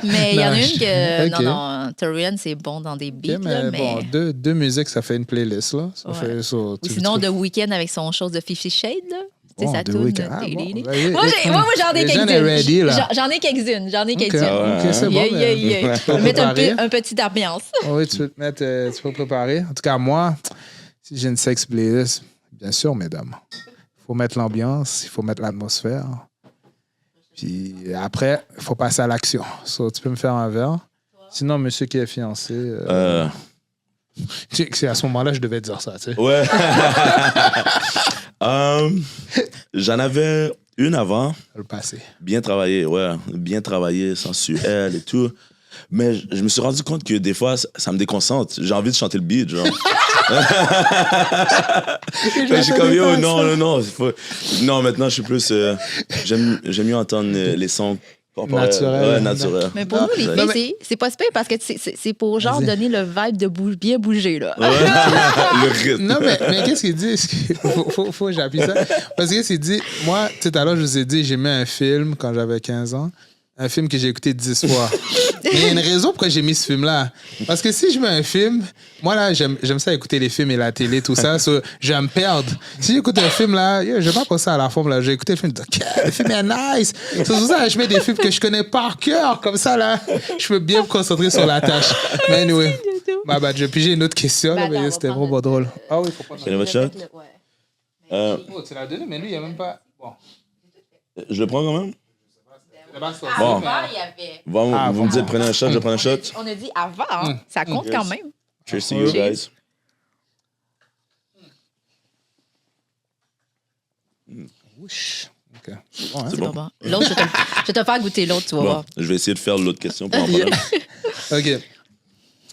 Mais il y en a Non, une que. ok. Non, Tory Lanez, c'est bon dans des beats, OK, là, mais mais. bon, deux musiques, ça fait une playlist, là. Ça Ouais. fait ça. Ou sinon, The Weeknd avec son chose de 50 Shades, là. Tu sais, sa The toune. Weeknd. Ah, bon, ben, Moi, j'en ai les jeunes est ready, quelques-unes. là. J'en ai quelques-unes. OK, Ouais. OK, c'est bon. Yeah, mais- yeah, yeah. Tu peux Mettre préparer. un petit ambiance. Oui, tu peux te mettre, tu peux préparer. En tout cas, moi, si j'ai une sex playlist, bien sûr, mesdames, il faut mettre l'ambiance, il faut mettre l'atmosphère. Puis après, il faut passer à l'action. So, tu peux me faire un verre. Sinon, monsieur qui est fiancé, c'est à ce moment-là, je devais dire ça, tu sais. Ouais. J'en avais une avant. Le passé. Bien travaillé, ouais. Bien travaillé, sensuel et tout. Mais je me suis rendu compte que des fois, ça me déconcentre. J'ai envie de chanter le beat, genre. Je suis comme, yo, non. Non, maintenant, je suis plus... j'aime mieux entendre les sons corporels. Naturels. Ouais, naturels. Mais pour nous, les Non, filles, c'est pas super parce que c'est pour genre Vas-y. donner le vibe de bien bouger, là. Ouais. Le rythme. Non, mais qu'est-ce qu'il dit? Faut que j'appuie ça. Parce que c'est dit, moi, tout à l'heure, je vous ai dit, j'ai mis un film quand j'avais 15 ans. Un film que j'ai écouté 10 fois. Mais il y a une raison pourquoi j'ai mis ce film-là. Parce que si je mets un film, moi, là, j'aime ça écouter les films et la télé, tout ça. So, je vais me perdre. Si j'écoute un film, là, je vais pas passer à la forme, là. J'ai écouté le film, je dis, OK, le film est nice. C'est pour ça que je mets des films que je connais par cœur. Comme ça, là, je peux bien me concentrer sur la tâche. Mais anyway, j'ai pigé une autre question, là, Ben, attends, on mais va c'était prendre vraiment le- drôle. Ah oui, faut pas. Prenez votre shot. Ouais. Oh, tu l'as donné, mais lui, il n'y a même pas. Bon. Je le prends quand même? Bon. Avant, il y avait. Bon, Ah, vous bon. me dites, prenez un shot, je prends un shot. On a dit avant, hein. Ça compte quand même. Cheers to you guys. Ouch. OK. C'est bon, hein? C'est Bon, bon. bon. L'autre, je vais te faire goûter l'autre, tu vas Bon, voir. je vais essayer de faire l'autre question pour en parler. OK.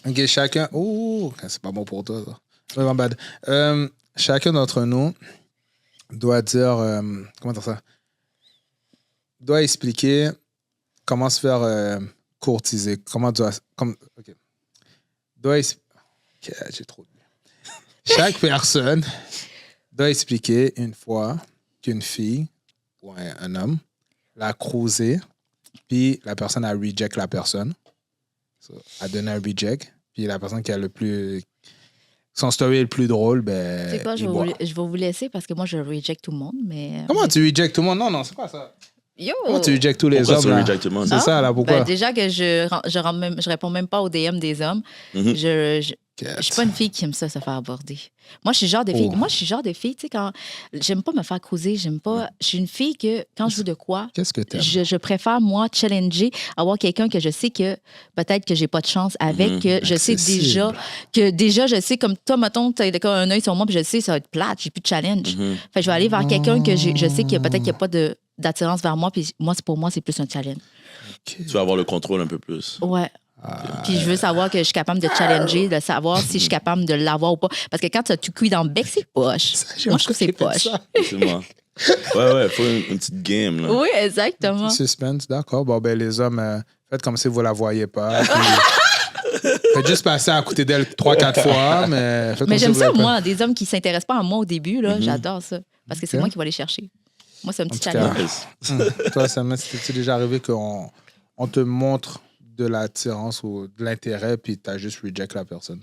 OK, chacun. Oh, c'est pas bon pour toi, ça. Vraiment bad. Chacun d'entre nous doit dire. Comment dire ça? Doit expliquer comment se faire courtiser. Comment doit. OK. Doit expliquer. OK, j'ai trop de. Chaque personne doit expliquer une fois qu'une fille ou un homme l'a cruisé, puis la personne a reject la personne. So, a donné un reject. Puis la personne qui a le plus. Son story est le plus drôle, ben. C'est quoi, il boit. je vais vous laisser parce que moi, je reject tout le monde, mais. Comment tu reject tout le monde? Non, c'est quoi ça? Yo! Comment tu rejectes tous les Pourquoi hommes, tu là? rejectes tout le monde? C'est ça, là, pourquoi? Ben, déjà que je réponds même pas aux DM des hommes. Mhm. Je suis pas une fille qui aime ça, se faire aborder. Moi, je suis le genre de fille. Moi, je suis le genre de fille, tu sais, quand j'aime pas me faire cruiser, j'aime pas. Je suis une fille que quand je veux de quoi, Qu'est-ce que t'aimes? je préfère, moi, challenger, avoir quelqu'un que je sais que peut-être que j'ai pas de chance avec, que je sais déjà, je sais, comme toi, mettons, tu as un œil sur moi, puis je sais, ça va être plate, j'ai plus de challenge. Fait que je vais aller vers quelqu'un que je sais que peut-être qu'il n'y a pas d'attirance vers moi, puis pour moi, c'est plus un challenge. Tu vas avoir le contrôle un peu plus. Ouais. Puis je veux savoir que je suis capable de challenger, de savoir si je suis capable de l'avoir ou pas. Parce que quand tu as tout cuit dans le bec, c'est poche. Moi, je trouve que c'est poche. C'est moi. Ouais, faut une petite game, là. Oui, exactement. Suspense, d'accord. Bon, ben, les hommes, faites comme si vous la voyez pas. Faites juste passer à côté d'elle 3-4 fois, mais faites comme Mais si j'aime vous ça, l'avez pas. moi, des hommes qui s'intéressent pas à moi au début, là. J'adore ça. Parce que c'est moi qui vais les chercher. Moi, c'est un petit tout cas, challenge. Toi, Sam, c'est déjà arrivé qu'on te montre de l'attirance ou de l'intérêt, puis t'as juste reject la personne.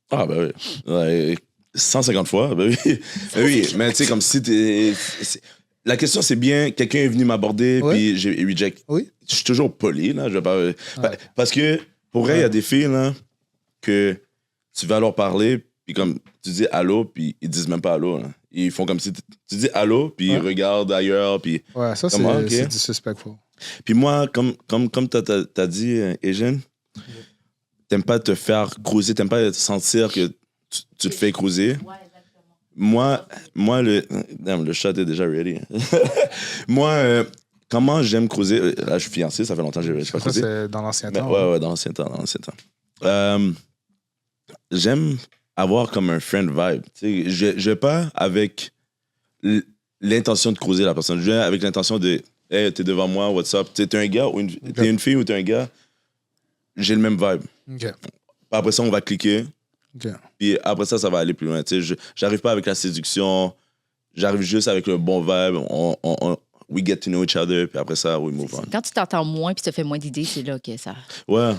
Ah, ben oui. Ouais, 150 fois, ben oui. Ben oui, mais tu sais, comme si t'es... La question, c'est bien, quelqu'un est venu m'aborder, puis j'ai reject. Oui. Je suis toujours poli, là. Je vais pas... Parce que, pour vrai, il y a des filles, là, que tu vas leur parler, puis comme tu dis allô, puis ils disent même pas allô, là. Ils font comme si tu dis allô, puis ils regardent ailleurs, puis... Ouais, ça, Comment, c'est ok. disrespectful. Puis moi, comme t'as dit, Eugène, t'aimes pas te faire cruiser, t'aimes pas sentir que tu te fais cruiser. Moi, le chat est déjà ready. Moi, comment j'aime cruiser, là, je suis fiancé, ça fait longtemps que je n'ai pas Ça, cruisé. c'est dans l'ancien Mais temps. ouais, dans l'ancien temps. J'aime avoir comme un friend vibe. Tu sais, je vais pas avec l'intention de cruiser la personne. Je viens avec l'intention de hey, t'es devant moi, what's up? T'es un gars ou t'es une fille ou t'es un gars? J'ai le même vibe. OK. Après ça, on va cliquer. OK. Puis après ça, ça va aller plus loin. Tu sais, j'arrive pas avec la séduction. J'arrive juste avec le bon vibe. We get to know each other. Puis après ça, we move on. Quand tu t'entends moins puis tu te fais moins d'idées, c'est là que ça. Ouais,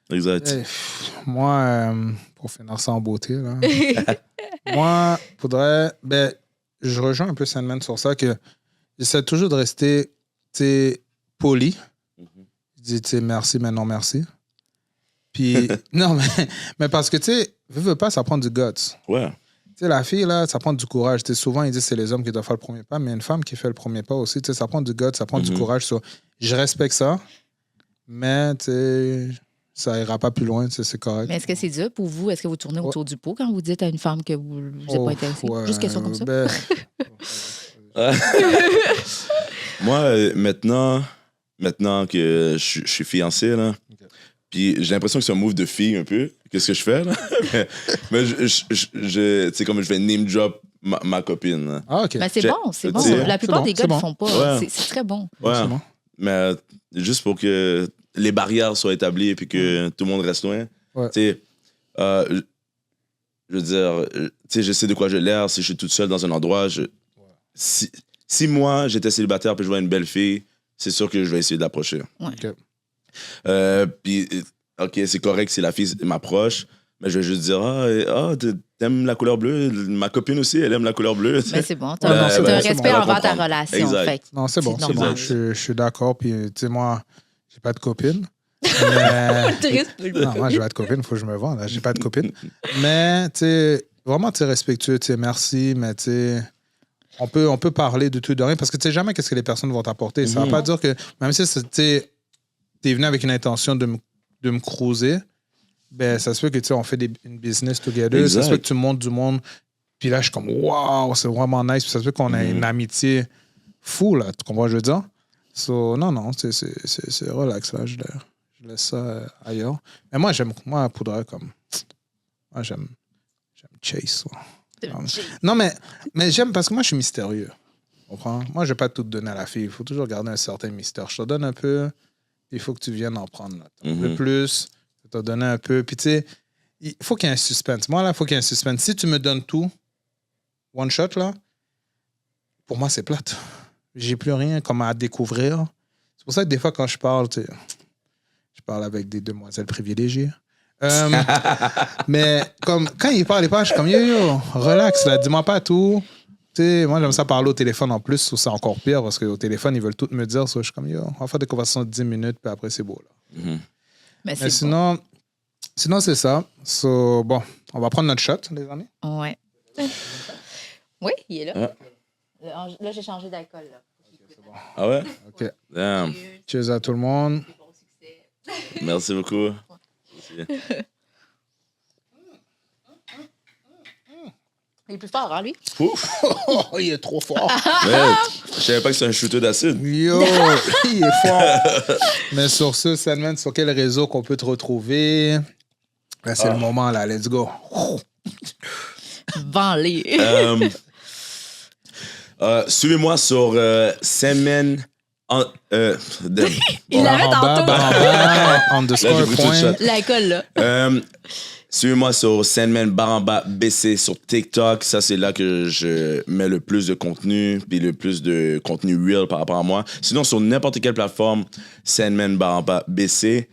exact. Hey, moi, pour finir ça en beauté, là, moi, faudrait. Ben, je rejoins un peu Sandman sur ça, que j'essaie toujours de rester poli. Je dis merci, mais non merci. Puis, non, mais parce que, tu sais, veux pas, ça prend du guts. Ouais. Tu sais, la fille, là, ça prend du courage. Tu sais, souvent, ils disent que c'est les hommes qui doivent faire le premier pas, mais une femme qui fait le premier pas aussi, tu sais, ça prend du guts, ça prend du courage. Je respecte ça, mais, tu sais, ça ira pas plus loin, tu sais, c'est correct. Mais est-ce que c'est dur pour vous? Est-ce que vous tournez autour du pot quand vous dites à une femme que vous n'êtes pas intéressé? Ouais, Juste question comme ça. ben, Moi, maintenant que je suis fiancé, là, puis j'ai l'impression que c'est un move de fille un peu. Qu'est-ce que je fais, là? mais tu sais, comme je vais name drop ma copine. Là. Ah, OK. Ben, c'est bon, c'est bon. Tu sais, La plupart des gars ne c'est le bon. font pas. Ouais. C'est très bon. Ouais. C'est bon. Mais juste pour que les barrières soient établies et puis que tout le monde reste loin. Ouais. Tu sais, je veux dire, tu sais, je sais de quoi j'ai l'air. Si je suis toute seule dans un endroit, si moi, j'étais célibataire puis je vois une belle fille, c'est sûr que je vais essayer de l'approcher. Ouais. OK. Puis, OK, c'est correct si la fille m'approche, mais je vais juste dire t'aimes la couleur bleue? Ma copine aussi, elle aime la couleur bleue. Mais c'est bon. Tu Ouais, as non, un c'est bon, respect c'est bon. On va envers ta comprendre. relation. Exact. Fait. Non, c'est bon, c'est bon. normal. Je suis d'accord. Puis, tu sais, moi, j'ai pas de copine. Mais... non, moi, j'ai pas de copine. Il faut que je me vende. J'ai pas de copine. Mais, tu sais, vraiment, tu es respectueux. Tu sais, merci, mais tu sais, on peut parler de tout et de rien parce que tu sais jamais qu'est-ce que les personnes vont t'apporter. Ça veut pas dire que, même si tu es venu avec une intention de me cruiser, ben, ça se peut que, tu sais, on fait une business together. Exact. Ça se peut que tu montes du monde. Puis là, je suis comme, waouh, c'est vraiment nice. Puis ça se peut qu'on a une amitié fou, là. Tu comprends ce que je veux dire? So, non, c'est relax, là. Je laisse ça ailleurs. Mais moi, pour de vrai, comme. Moi, j'aime chase. Ouais. Non, mais j'aime parce que moi, je suis mystérieux. Tu comprends? Moi, je vais pas tout te donner à la fille. Il faut toujours garder un certain mystère. Je te donne un peu, il faut que tu viennes en prendre. Là. Un peu plus, je te donner un peu. Puis, tu sais, il faut qu'il y ait un suspense. Moi, là, il faut qu'il y ait un suspense. Si tu me donnes tout, one shot, là, pour moi, c'est plate. J'ai plus rien comme à découvrir. C'est pour ça que des fois, quand je parle, tu sais, je parle avec des demoiselles privilégiées. Mais comme quand il parle, je suis comme yo, relax, là, dis-moi pas tout. Tu sais, moi, j'aime ça parler au téléphone en plus, ou c'est encore pire parce qu'au téléphone, ils veulent tout me dire. So, je suis comme, yo, on va faire des conversations de 10 minutes, puis après, c'est beau. Là. Mhm. Mais Mais sinon, c'est ça. So, bon, on va prendre notre shot, les amis. Ouais. Oui, il est là. Ah. Là, j'ai changé d'alcool. Là. Ah ouais? OK. Damn. Cheers à tout le monde. Merci beaucoup. Il est plus fort, hein, lui? Ouf! Oh, il est trop fort. Ouais, je savais pas que c'est un shooter d'acide. Yo, il est fort. Mais sur ce, Sandman, sur quel réseau qu'on peut te retrouver? Là, c'est le moment, là. Let's go. Vends-les. Suivez-moi sur Sandman. Il l'avait tantôt. Baramba, underscore Là, j'ai pris tout le point. shot. L'alcool, là. Suivez-moi sur Sandman Baramba BC sur TikTok. Ça, c'est là que je mets le plus de contenu, puis le plus de contenu real par rapport à moi. Sinon, sur n'importe quelle plateforme, Sandman Baramba BC.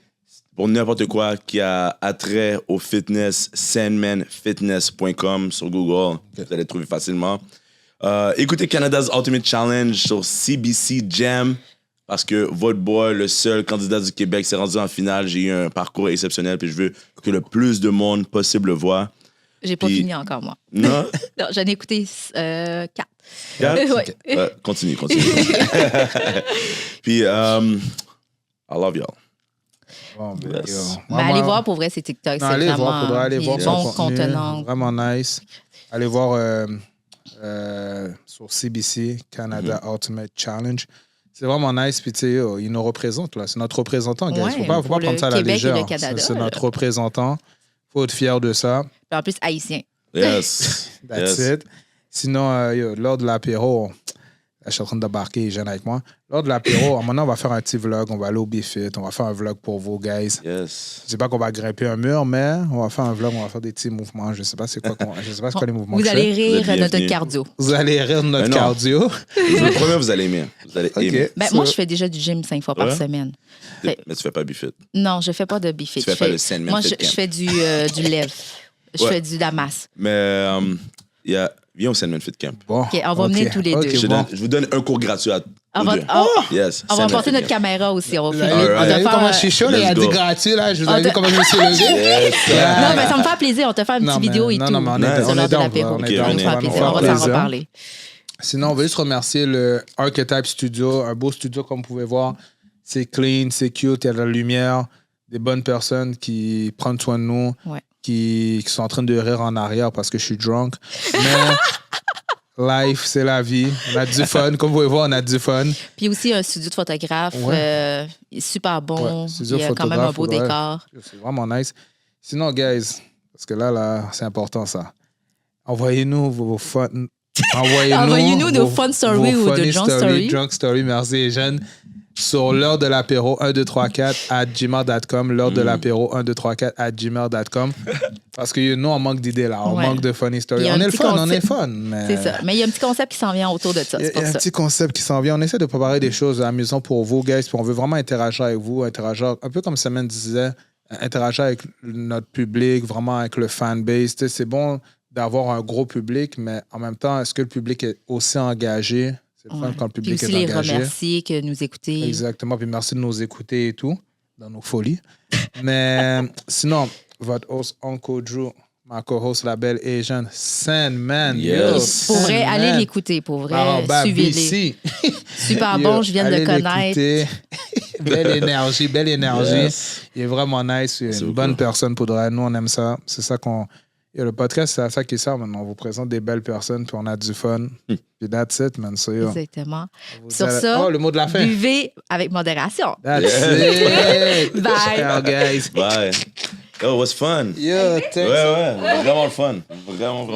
Pour n'importe quoi qui a attrait au fitness, sandmanfitness.com sur Google. Vous allez le trouver facilement. Écoutez Canada's Ultimate Challenge sur CBC Jam. Parce que votre boy, le seul candidat du Québec, s'est rendu en finale. J'ai eu un parcours exceptionnel, puis je veux que le plus de monde possible le voit. J'ai pas Puis- fini encore, moi. Non? Non, j'en ai écouté 4. Quatre? Ouais. Continue. Puis, I love y'all. Bon, ben, Yes. yo. Mais allez voir pour vrai ces TikTok. Non, C'est allez vraiment voir, faudra aller des voir son bons contenu. contenants. Vraiment nice. Allez voir sur CBC, Canada Ultimate Challenge. C'est vraiment nice. Puis, tu sais, il nous représente, là. C'est notre représentant, guys. Ouais, Faut pas pour prendre le ça à la Québec et légère. le Canada, C'est là. notre représentant. Faut être fier de ça. En plus, haïtien. Yes. That's Yes. it. Sinon, lors de l'apéro, je suis en train d'embarquer, il gêne avec moi. Lors de l'apéro, maintenant, on va faire un petit vlog. On va aller au Bifit. On va faire un vlog pour vous, guys. Yes. Je sais pas qu'on va grimper un mur, mais on va faire un vlog, on va faire des petits mouvements. Je sais pas c'est quoi, je sais pas c'est quoi les mouvements. Vous que je allez fais. rire Vous êtes de notre bienvenus. cardio. Vous allez rire de notre Mais non. cardio. Je vous promets, vous allez aimer. Vous allez aimer. Ben, So, moi, je fais déjà du gym 5 fois par Ouais? semaine. Mais tu fais pas Bifit. Non, je fais pas de bifit. Tu fais pas le Sandman Moi, Fit je Camp. fais du lève. Je Ouais. fais du damas. Mais viens au Sandman Fit Camp. Bon, OK, on va mener tous les deux. Je, bon. je vous donne un cours gratuit à On aux va, deux. on- Yes. on va Sandman apporter Fit notre Camp. caméra aussi. On va Là, filmer. Alright. On vous va avez vu faire comment un- je suis chaud, là, il a Let's dit go. gratuit, là. Je vous On ai vu te- comment je me suis levé. Yes. Non, mais ça me fait plaisir. On te fait une Non, petite mais- vidéo et non, tout. non, mais on est- sur on l'heure est de down, l'apéro. on est Ok, down, Ça nous on fait va plaisir. faire On va s'en plaisir. reparler. Sinon, on veut juste remercier le Archetype Studio, un beau studio comme vous pouvez voir. C'est clean, c'est cute, il y a de la lumière, des bonnes personnes qui prennent soin de nous, Ouais. qui sont en train de rire en arrière parce que je suis drunk. Mais life, c'est la vie. On a du fun. Comme vous pouvez voir, on a du fun. Puis aussi un studio de photographe. Ouais. Il est super bon. Ouais, studio Il y a quand même un photographe, beau ouais. décor. C'est vraiment nice. Sinon, guys, parce que là, c'est important ça. Envoyez-nous vos fun. Envoyez-nous nos fun stories vos ou de funny drunk stories. Drunk story, merci les jeunes. Sur l'heure de l'apéro 1234@gmail.com, l'heure de l'apéro 1234@gmail.com. Parce que nous, on manque d'idées là, on Ouais. manque de funny Il stories. y a On un est le petit fun, on concept. est fun. Mais... C'est ça. Mais il y a un petit concept qui s'en vient autour de ça. Il y C'est a pour un ça. petit concept qui s'en vient. On essaie de préparer des choses amusantes pour vous, guys. Puis on veut vraiment interagir avec vous, interagir, un peu comme Semaine disait, interagir avec notre public, vraiment avec le fanbase. Tu sais, c'est bon d'avoir un gros public, mais en même temps, est-ce que le public est aussi engagé? C'est le fun Ouais. quand le Puis public aussi est les engagé. remercier que nous écoutez. Exactement. Puis merci de nous écouter et tout, dans nos folies. Mais sinon, votre host, Uncle Drew, ma co-host, la belle Asian, Sandman. Yes. Pour vrai, Sandman. allez l'écouter. Pour vrai, Baramba suivez-les. BC. Super bon, je viens de le Allez connaître. l'écouter. Belle énergie, belle énergie. Yes. Il est vraiment nice. Il est Merci une beaucoup. bonne personne pour de vrai. Nous, on aime ça. C'est ça qu'on. Et le podcast, c'est à ça qui sert maintenant. On vous présente des belles personnes, puis on a du fun. Puis that's it, man. So, yo, Exactement. vous Sur allez- ça, Oh, le mot de la fin. buvez avec modération. That's it. Bye. Ciao, guys. Bye. Yo, it was fun. Yo, thanks. Ouais, vraiment le fun. Vraiment.